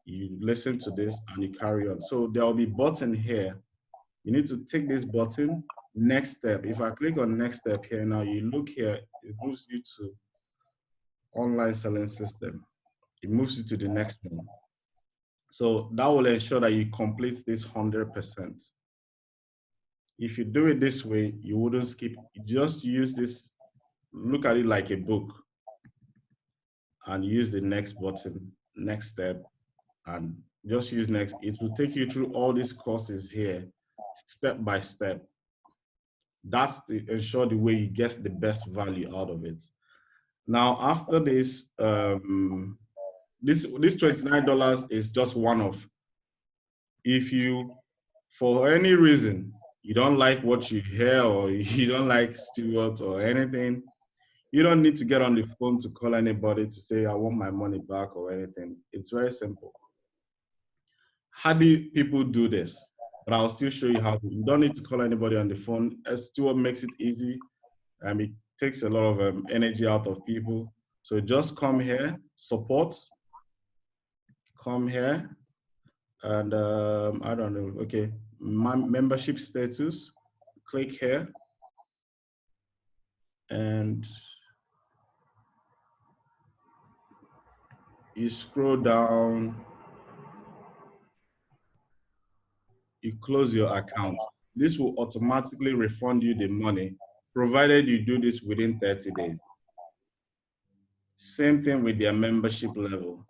You listen to this and you carry on. So there will be button here. You need to take this button, next step. If I click on next step here now, you look here, it moves you to online selling system. It moves you to the next one. So that will ensure that you complete this 100%. If you do it this way, you wouldn't skip. You just use this, look at it like a book, and use the next button, next step, and just use next. It will take you through all these courses here, step by step. That's to ensure the way you get the best value out of it. Now, after this, this $29 is just one-off. If you, for any reason, you don't like what you hear, or you don't like Stewart or anything, you don't need to get on the phone to call anybody to say, I want my money back or anything. It's very simple. How do people do this? But I'll still show you how to. You don't need to call anybody on the phone. Stewart makes it easy. It takes a lot of energy out of people. So just come here, support, come here, and I don't know, okay, my membership status, click here, and you scroll down you close your account. This will automatically refund you the money, provided you do this within 30 days. Same thing with their membership level.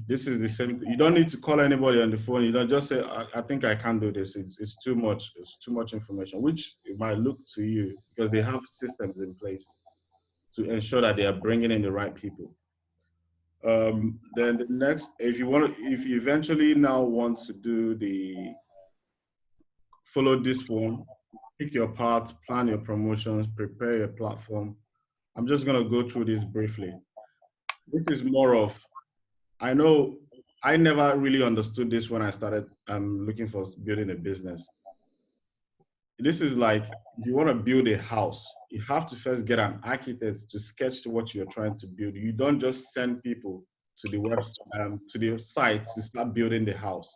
This is the same. You don't need to call anybody on the phone. You don't just say, I think I can't do this. It's too much. It's too much information, which it might look to you because they have systems in place to ensure that they are bringing in the right people. Then the next, if you eventually now want to follow this one, pick your part, plan your promotions, prepare your platform. I'm just going to go through this briefly. This is more of, I know I never really understood this when I started looking for building a business. This is like, if you want to build a house, you have to first get an architect to sketch what you're trying to build. You don't just send people to the site to start building the house.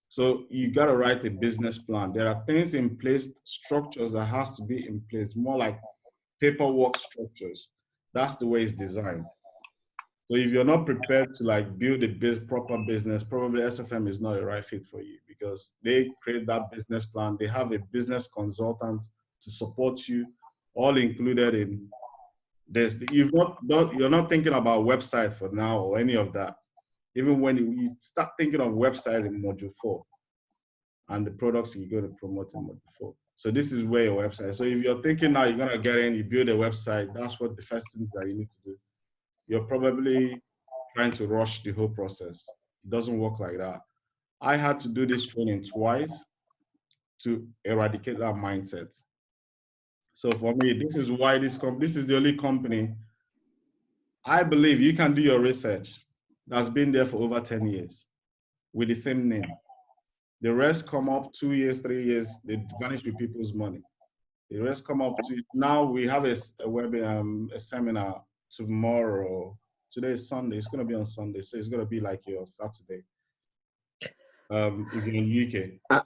So you got to write a business plan. There are things in place, structures that has to be in place, more like paperwork structures. That's the way it's designed. So if you're not prepared to like build a proper business, probably SFM is not a right fit for you because they create that business plan. They have a business consultant to support you, all included in this. You're not thinking about website for now or any of that. Even when you start thinking of website in module 4 and the products you're going to promote in module 4. So this is where your website. So if you're thinking now you're going to get in, you build a website, that's what the first things that you need to do. You're probably trying to rush the whole process. It doesn't work like that. I had to do this training twice to eradicate that mindset. So for me, this is why this is the only company I believe you can do your research that's been there for over 10 years with the same name. The rest come up 2 years, 3 years, they vanish with people's money. The rest come up to now. We have a seminar tomorrow. Today is Sunday. It's going to be on Sunday, so it's going to be like your Saturday. If you're in UK.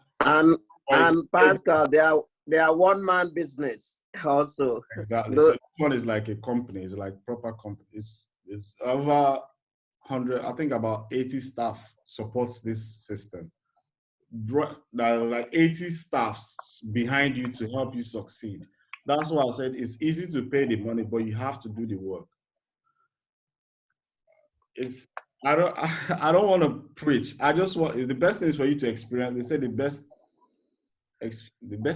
And Pascal, they are one-man business also. Exactly. So this one is like a company. It's like proper company. It's over 100. I think about 80 staff supports this system. There are like 80 staffs behind you to help you succeed. That's why I said it's easy to pay the money, but you have to do the work. I don't want to preach. I just want the best thing is for you to experience. They say the best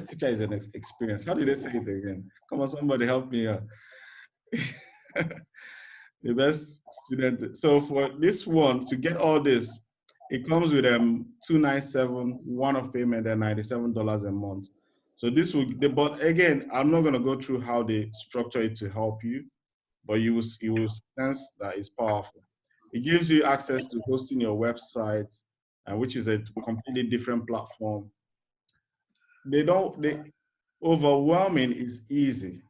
teacher is an experience. How did they say it again? Come on, somebody help me out. The best student. So for this one to get all this, it comes with $297 one-off payment and $97 a month. So this will, but again, I'm not going to go through how they structure it to help you, but you will sense that it's powerful. It gives you access to hosting your website, which is a completely different platform. Overwhelming is easy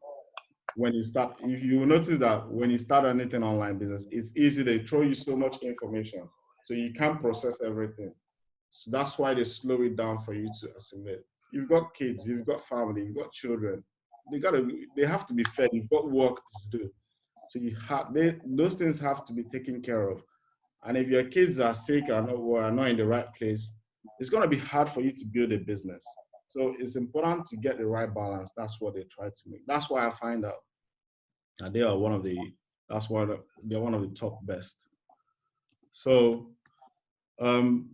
when you start. If you notice that when you start anything online business, it's easy. They throw you so much information, so you can't process everything. So that's why they slow it down for you to assimilate. You've got kids, you've got family, you've got children. They have to be fed. You've got work to do. So those things have to be taken care of. And if your kids are sick or are not in the right place, it's going to be hard for you to build a business. So it's important to get the right balance. That's what they try to make. That's why I find out that they are one of the top best. So I'm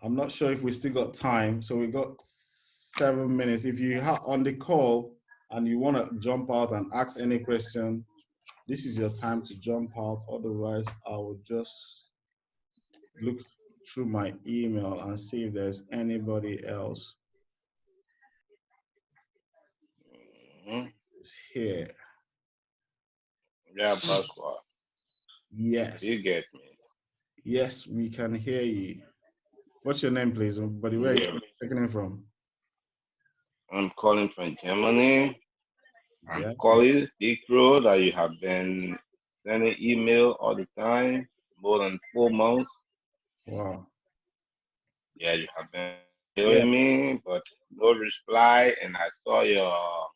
not sure if we still got time. So we got 7 minutes. If you are on the call and you want to jump out and ask any question, this is your time to jump out. Otherwise, I will just look through my email and see if there's anybody else here. Yeah, Pascal. Yes. You get me. Yes, we can hear you. What's your name, please? Buddy, where are you taking it from? I'm calling from Germany. I'm calling Decro that you have been sending email all the time, more than 4 months. Wow. Yeah, you have been hearing me, but no reply. And I saw your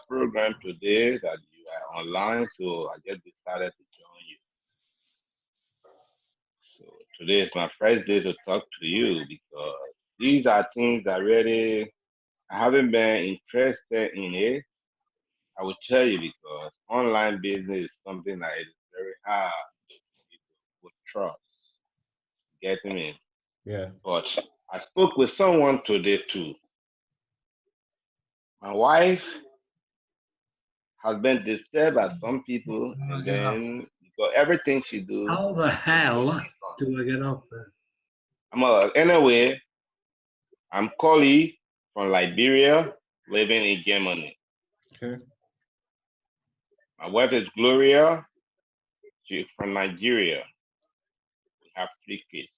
program today that you are online, so I just decided to join you. So today is my first day to talk to you because these are things that really I haven't been interested in it. I will tell you because online business is something that is very hard with trust. Get me? Yeah. But I spoke with someone today too. My wife has been disturbed by some people, and then because everything she do. How the hell do I get off there? Anyway, I'm Collie from Liberia, living in Germany. Okay. My wife is Gloria. She's from Nigeria. We have 3 kids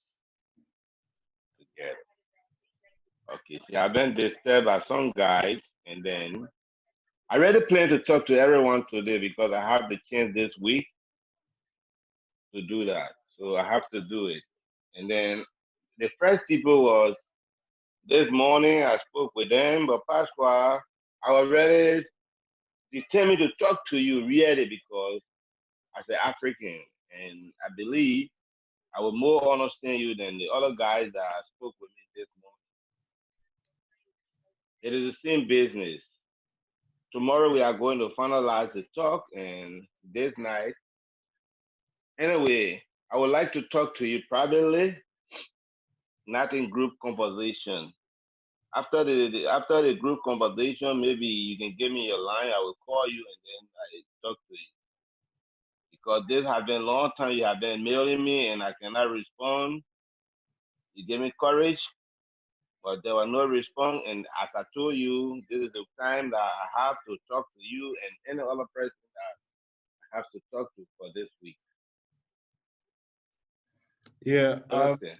together. Okay, she has been disturbed by some guys, and then I already plan to talk to everyone today because I have the chance this week to do that. So I have to do it. And then the first people was this morning. I spoke with them, but Pasqua, I was ready. They tell me to talk to you really because as an African, and I believe I will more understand you than the other guys that spoke with me this morning. It is the same business. Tomorrow we are going to finalize the talk, and this night. Anyway, I would like to talk to you privately, not in group conversation. After the group conversation, maybe you can give me your line. I will call you and then I talk to you. Because this has been a long time you have been mailing me and I cannot respond. You gave me courage, but there was no response. And as I told you, this is the time that I have to talk to you and any other person that I have to talk to for this week. Yeah. Understand?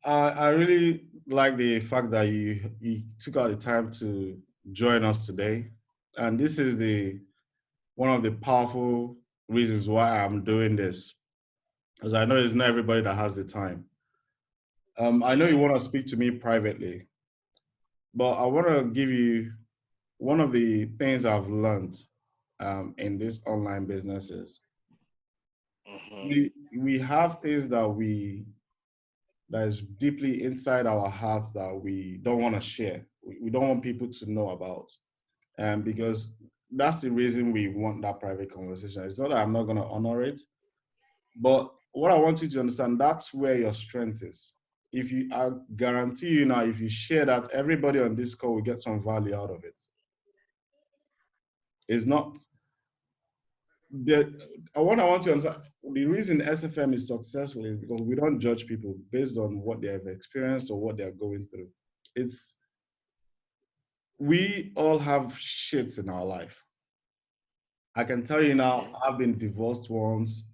I really like the fact that you took out the time to join us today, and this is the one of the powerful reasons why I'm doing this, because I know it's not everybody that has the time. I know you want to speak to me privately, but I want to give you one of the things I've learned in this online businesses. We have things that is deeply inside our hearts that we don't want to share. We don't want people to know about. Because that's the reason we want that private conversation. It's not that I'm not going to honor it, but what I want you to understand, that's where your strength is. I guarantee you now, if you share that, everybody on this call will get some value out of it. It's not, what I want to understand, the reason SFM is successful is because we don't judge people based on what they have experienced or what they're going through. We all have shit in our life. I can tell you now, I've been divorced once.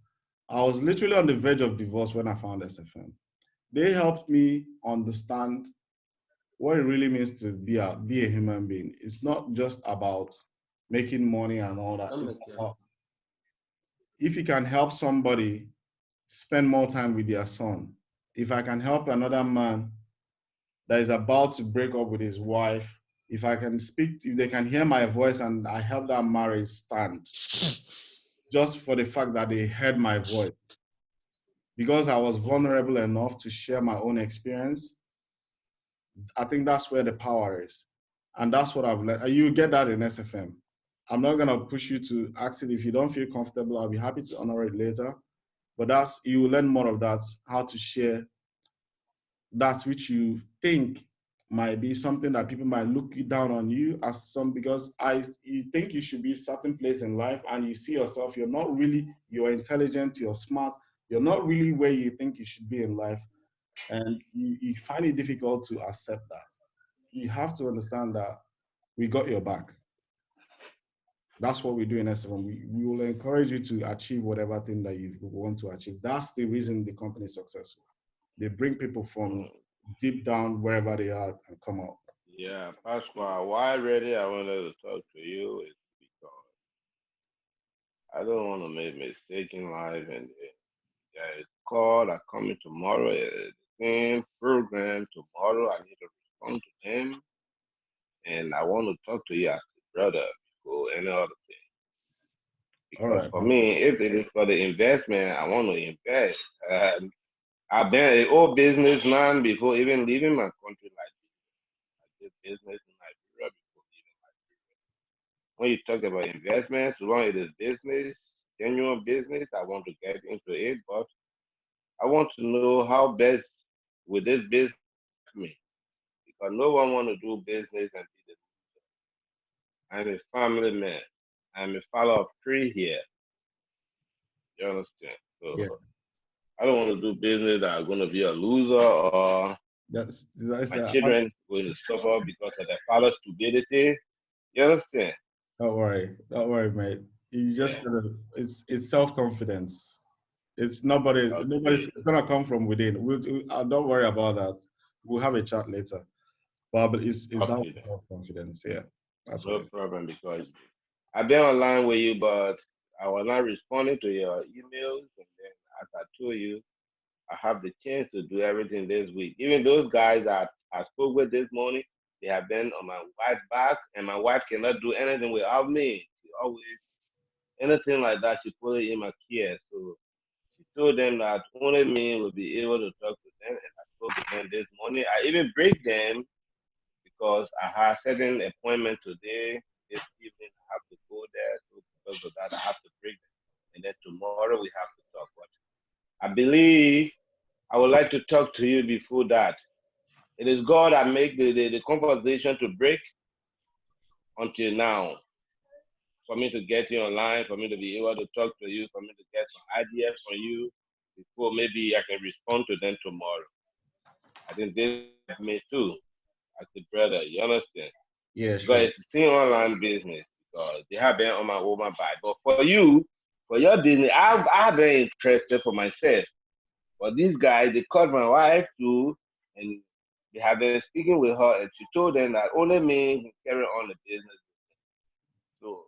I was literally on the verge of divorce when I found SFM. They helped me understand what it really means to be a human being. It's not just about making money and all that. It's about, if you can help somebody spend more time with their son, if I can help another man that is about to break up with his wife, if I can speak, if they can hear my voice and I help that marriage stand, just for the fact that they heard my voice, because I was vulnerable enough to share my own experience, I think that's where the power is. And that's what I've learned. You get that in SFM. I'm not gonna push you to ask it. If you don't feel comfortable, I'll be happy to honor it later. But you will learn more of that, how to share that which you think might be something that people might look down on you as some, because you think you should be a certain place in life and you see yourself, you're intelligent, you're smart, you're not really where you think you should be in life. And you find it difficult to accept that. You have to understand that we got your back. That's what we do in S7. We will encourage you to achieve whatever thing that you want to achieve. That's the reason the company is successful. They bring people from deep down wherever they are and come out. Yeah, Pasqua, why really I wanted to talk to you is because I don't want to make mistake in life, and there is call that coming tomorrow, the same program tomorrow. I need to respond to him, and I want to talk to you as a brother before any other thing. Because All right, for me, if it is for the investment, I want to invest. I've been an old businessman before even leaving my country. Like I did business in Nigeria before leaving Nigeria. When you talk about investments, long it is business, genuine business, I want to get into it, but I want to know how best with this business me because no one want to do business and be the. I'm a family man. I'm a father of three here. You understand? Yeah, So I don't want to do business that are going to be a loser or that's my children going to suffer because of their father's stupidity. You understand? don't worry, mate. You just Yeah. it's self confidence. It's nobody's. Okay. It's gonna come from within. Don't worry about that. We'll have a chat later. But it's down Okay to then. self confidence. Yeah, that's what No it is. problem because I've been online with you, but I was not responding to your emails. And then, as I told you, I have the chance to do everything this week. Even those guys that I spoke with this morning, they have been on my wife's back, and my wife cannot do anything without me. She always, anything like that, she put it in my care. So she told them that only me will be able to talk to them, and I spoke to them this morning. I even break them because I had certain appointment today, this evening. I have to go there. So because of that, I have to break them. And then tomorrow we have to talk. But I believe I would like to talk to you before that. It is God that make the conversation to break until now. For me to get you online, for me to be able to talk to you, for me to get some ideas from you before maybe I can respond to them tomorrow. I think this me too, as a brother, you understand? Yeah, Because sure. it's still online business because they have been on my woman buy. But for you, for your business, I've been interested for myself. But these guys, they called my wife too, and they have been speaking with her, and she told them that only me can carry on the business. So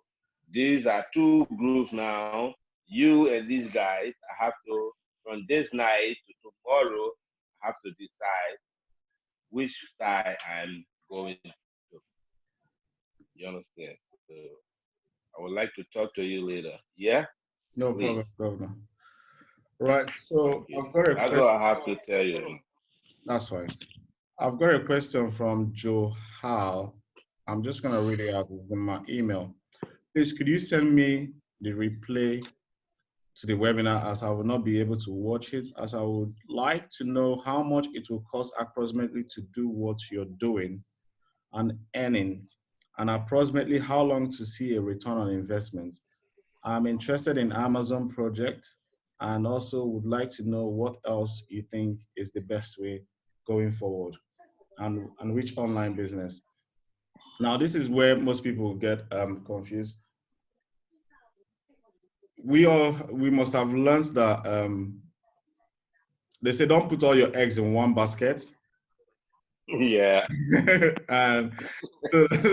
these are two groups now. You and these guys, I have to from this night to tomorrow, I have to decide which side I'm going to. You understand? So I would like to talk to you later. Yeah, No please. problem, Governor. Right. So Okay. I've got a That's question. all I have to tell you. That's fine. I've got a question from Joe Hal. I'm just gonna read it out from my email. Please, could you send me the replay to the webinar as I will not be able to watch it, as I would like to know how much it will cost approximately to do what you're doing and earnings, and approximately how long to see a return on investment. I'm interested in Amazon project and also would like to know what else you think is the best way going forward and which online business. Now, this is where most people get confused. We must have learned that they say don't put all your eggs in one basket. Yeah. And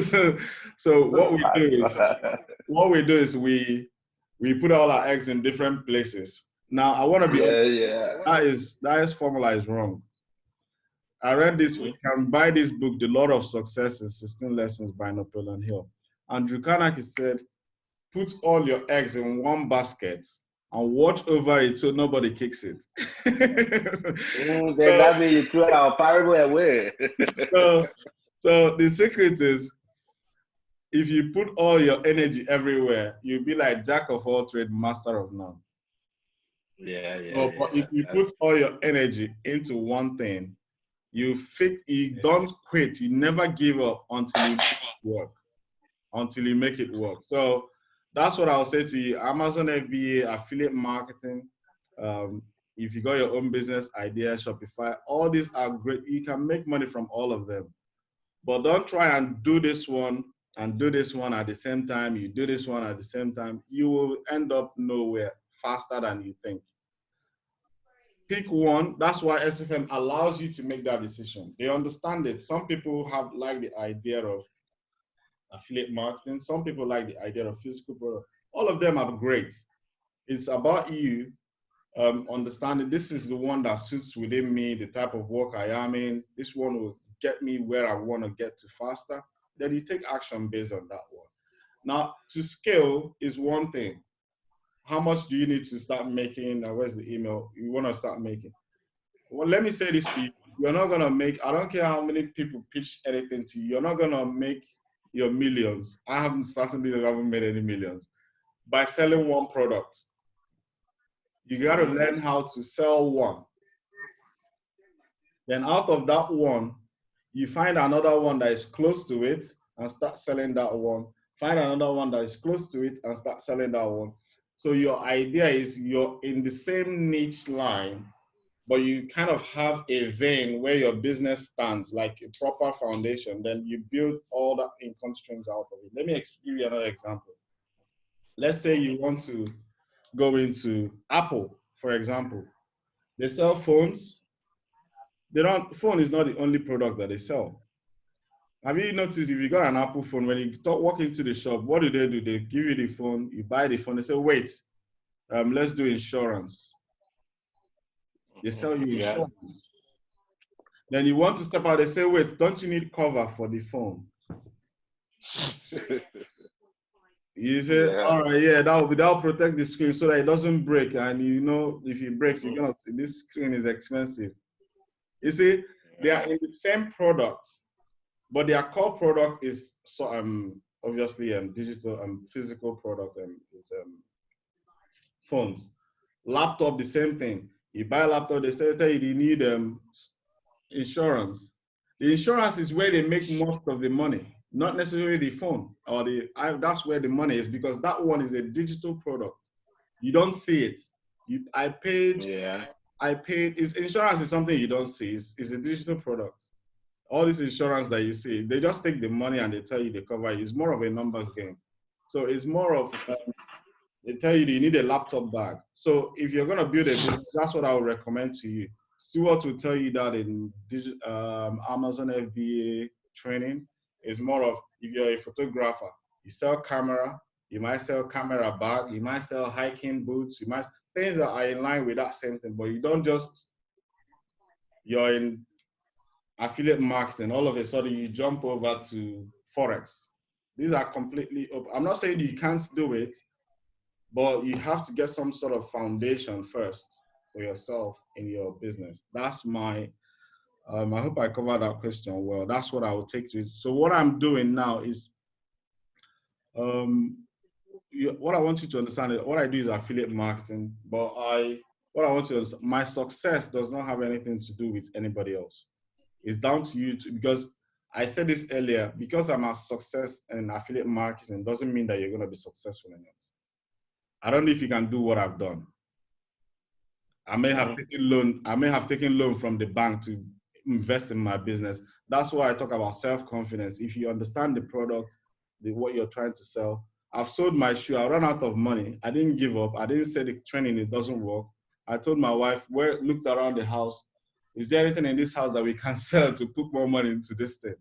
so, so what we do is we put all our eggs in different places. Now I want to be honest, Yeah, yeah. that is formula is wrong. I read this. Mhm. You can buy this book, The Law of Success in 16 Lessons by Napoleon Hill. Andrew Carnegie said, put all your eggs in one basket and watch over it so nobody kicks it. Then so, that means you threw our parable away. so, so the secret is if you put all your energy everywhere, you'll be like jack of all trades, master of none. Yeah, yeah, So, but yeah. if you put all your energy into one thing, you don't quit, you never give up until you make it work. Until you make it work. So that's what I'll say to you. Amazon FBA, affiliate marketing. If you got your own business idea, Shopify, all these are great. You can make money from all of them. But don't try and do this one and do this one at the same time. You do this one at the same time. You will end up nowhere faster than you think. Pick one. That's why SFM allows you to make that decision. They understand it. Some people have like the idea of affiliate marketing. Some people like the idea of physical product. All of them are great. It's about you understanding this is the one that suits within me, the type of work I am in. This one will get me where I want to get to faster. Then you take action based on that one. Now, to scale is one thing. How much do you need to start making? Where's the email? You want to start making. Well, let me say this to you. You're not going to make, I don't care how many people pitch anything to you, you're not going to make your millions. I haven't certainly haven't made any millions by selling one product. You got to learn how to sell one. Then out of that one, you find another one that is close to it and start selling that one. Find another one that is close to it and start selling that one. So your idea is you're in the same niche line, but you kind of have a vein where your business stands, like a proper foundation. Then you build all the income streams out of it. Let me give you another example. Let's say you want to go into Apple, for example. They sell phones. Phone is not the only product that they sell. Have you noticed if you got an Apple phone, when you walk into the shop, what do? They give you the phone, you buy the phone, they say, wait, let's do insurance. They sell you insurance. Then you want to step out, they say, wait, don't you need cover for the phone? You say, all right, yeah, that'll protect the screen so that it doesn't break. And you know, if it breaks, you're gonna see this screen is expensive. You see, they are in the same products, but their core product is obviously digital and physical product and it's phones. Laptop, the same thing. You buy a laptop, they tell you you need insurance. The insurance is where they make most of the money, not necessarily the phone or that's where the money is, because that one is a digital product. You don't see it. I paid. Insurance is something you don't see. It's a digital product. All this insurance that you see, they just take the money and they tell you they cover you. It's more of a numbers game. So it's more of, they tell you you need a laptop bag. So if you're going to build a business, that's what I would recommend to you. Stewart will tell you that in Amazon FBA training. It's more of, if you're a photographer, you sell camera, you might sell camera bag, you might sell hiking boots, things that are in line with that same thing, but you don't just, you're in affiliate marketing, all of a sudden you jump over to Forex. These are completely open. I'm not saying you can't do it, but you have to get some sort of foundation first for yourself in your business. That's my, I hope I covered that question well. That's what I will take to it. So what I'm doing now is, what I want you to understand is what I do is affiliate marketing, but what I want you to understand, my success does not have anything to do with anybody else. It's down to you because I said this earlier, because I'm a success in affiliate marketing doesn't mean that you're going to be successful in it. I don't know if you can do what I've done. I may have taken loan from the bank to invest in my business. That's why I talk about self-confidence. If you understand the product, what you're trying to sell. I've sold my shoe. I ran out of money. I didn't give up. I didn't say the training, it doesn't work. I told my wife, looked around the house. Is there anything in this house that we can sell to put more money into this thing?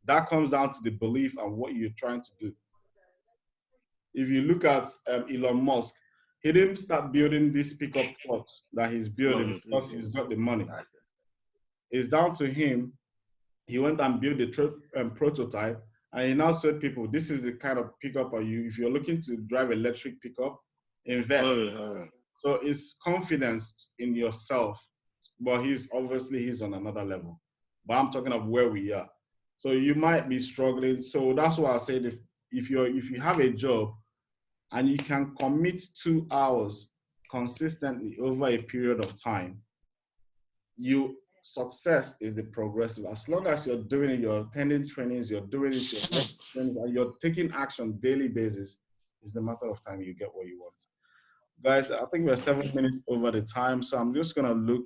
That comes down to the belief and what you're trying to do. If you look at Elon Musk, he didn't start building these pickup trucks that he's building because he's got the money. It's down to him. He went and built the prototype, and he now said, people, this is the kind of pickup if you're looking to drive electric pickup, invest. So it's confidence in yourself. But he's on another level. But I'm talking of where we are. So you might be struggling. So that's why I said if you have a job and you can commit 2 hours consistently over a period of time, success is the progressive. As long as you're doing it, you're attending trainings, you're doing it, and you're taking action daily basis, it's the matter of time you get what you want. Guys, I think we're 7 minutes over the time, so I'm just gonna look.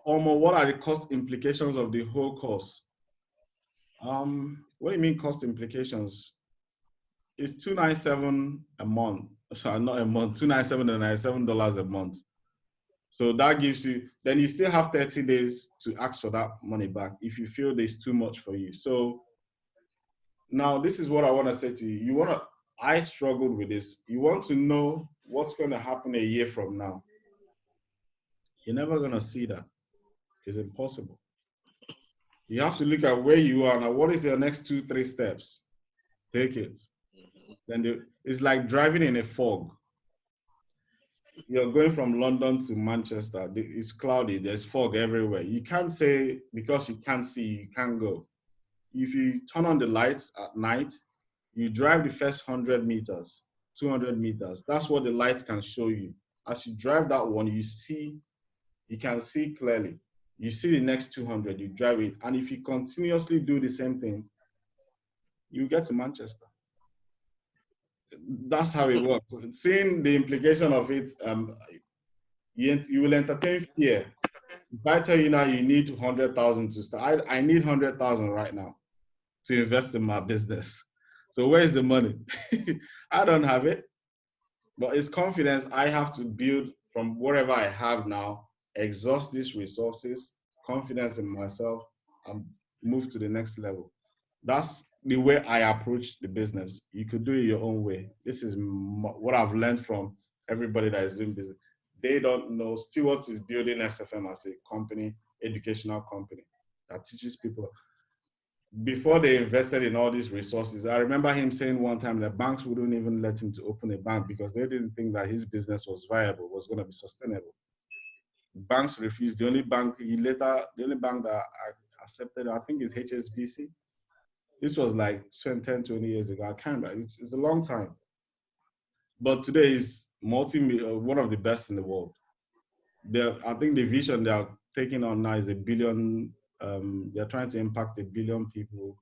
What are the cost implications of the whole course? What do you mean cost implications? It's $297 a month. Sorry, not a month. $297 a month. So that gives you. Then you still have 30 days to ask for that money back if you feel there's too much for you. So now this is what I want to say to you. I struggled with this. You want to know what's going to happen a year from now. You're never going to see that. It's impossible. You have to look at where you are now. What is your next 2-3 steps? Take it. Then it's like driving in a fog. you're going from London to Manchester. It's cloudy. There's fog everywhere. You can't say because you can't see, you can't go. If you turn on the lights at night, you drive the first 100 meters, 200 meters. That's what the lights can show you. As you drive that one, you can see clearly. You see the next 200, you drive it. And if you continuously do the same thing, you get to Manchester. That's how it works. Seeing the implication of it, you will entertain fear. If I tell you now you need 100,000 to start, I need 100,000 right now to invest in my business. So where's the money? I don't have it, but it's confidence I have to build from whatever I have now, exhaust these resources, confidence in myself, and move to the next level. That's the way I approach the business. You could do it your own way. This is what I've learned from everybody that is doing business. They don't know. Stewart is building SFM as a company, educational company that teaches people. Before they invested in all these resources, I remember him saying one time that banks wouldn't even let him to open a bank because they didn't think that his business was viable, was going to be sustainable. Banks refused. The only bank that accepted, I think, is HSBC. This was like 10, 20 years ago. I can't remember. It's a long time. But today is one of the best in the world. I think the vision they are taking on now is 1 billion. They're trying to impact 1 billion people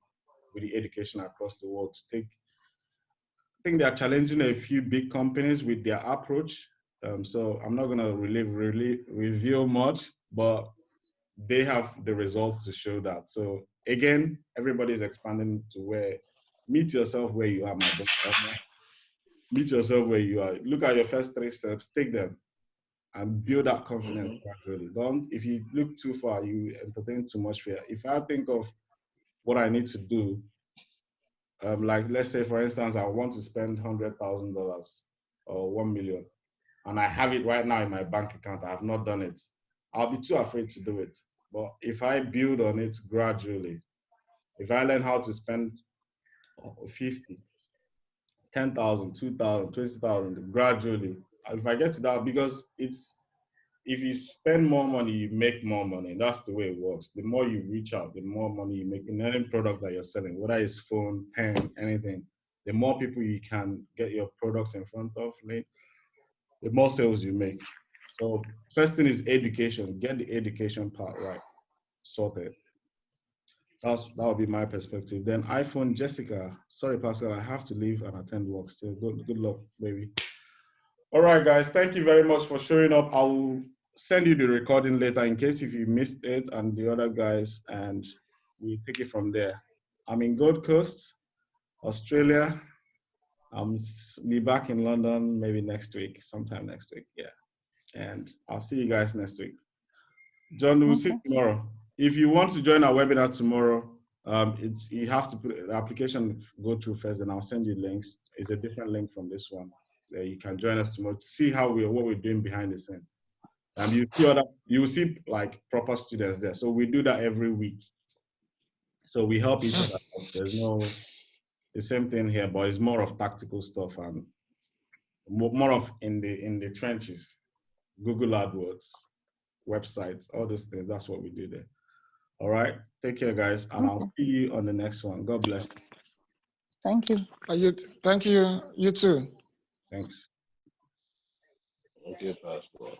with the education across the world. I think they are challenging a few big companies with their approach. So I'm not going to really reveal much, but they have the results to show that. So again, everybody's expanding to meet yourself where you are, my brother. Meet yourself where you are. Look at your first 3 steps, take them, and build that confidence gradually. If you look too far, you entertain too much fear. If I think of what I need to do, like let's say for instance, I want to spend $100,000 or 1 million, and I have it right now in my bank account. I have not done it. I'll be too afraid to do it. But if I build on it gradually, if I learn how to spend 50, 10,000, 2,000, 20,000 gradually, if I get to that, because if you spend more money, you make more money. That's the way it works. The more you reach out, the more money you make in any product that you're selling, whether it's phone, pen, anything. The more people you can get your products in front of, the more sales you make. So first thing is education. Get the education part right, sorted. That would be my perspective. Then iPhone, Jessica. Sorry, Pascal, I have to leave and attend work still. Good luck, baby. All right, guys. Thank you very much for showing up. I'll send you the recording later in case if you missed it and the other guys, and we take it from there. I'm in Gold Coast, Australia. I'll be back in London maybe next week, sometime next week. Yeah. And I'll see you guys next week. John, we'll see you tomorrow. If you want to join our webinar tomorrow, you have to put the application go through first, and I'll send you links. It's a different link from this one. You can join us tomorrow to see what we're doing behind the scene. You will see like proper students there. So we do that every week. So we help each other. There's the same thing here, but it's more of tactical stuff and more of in the trenches. Google AdWords, websites, all those things. That's what we do there. All right. Take care, guys. And I'll see you on the next one. God bless. Thank you. Thank you. You too. Thanks. Okay, Pastor.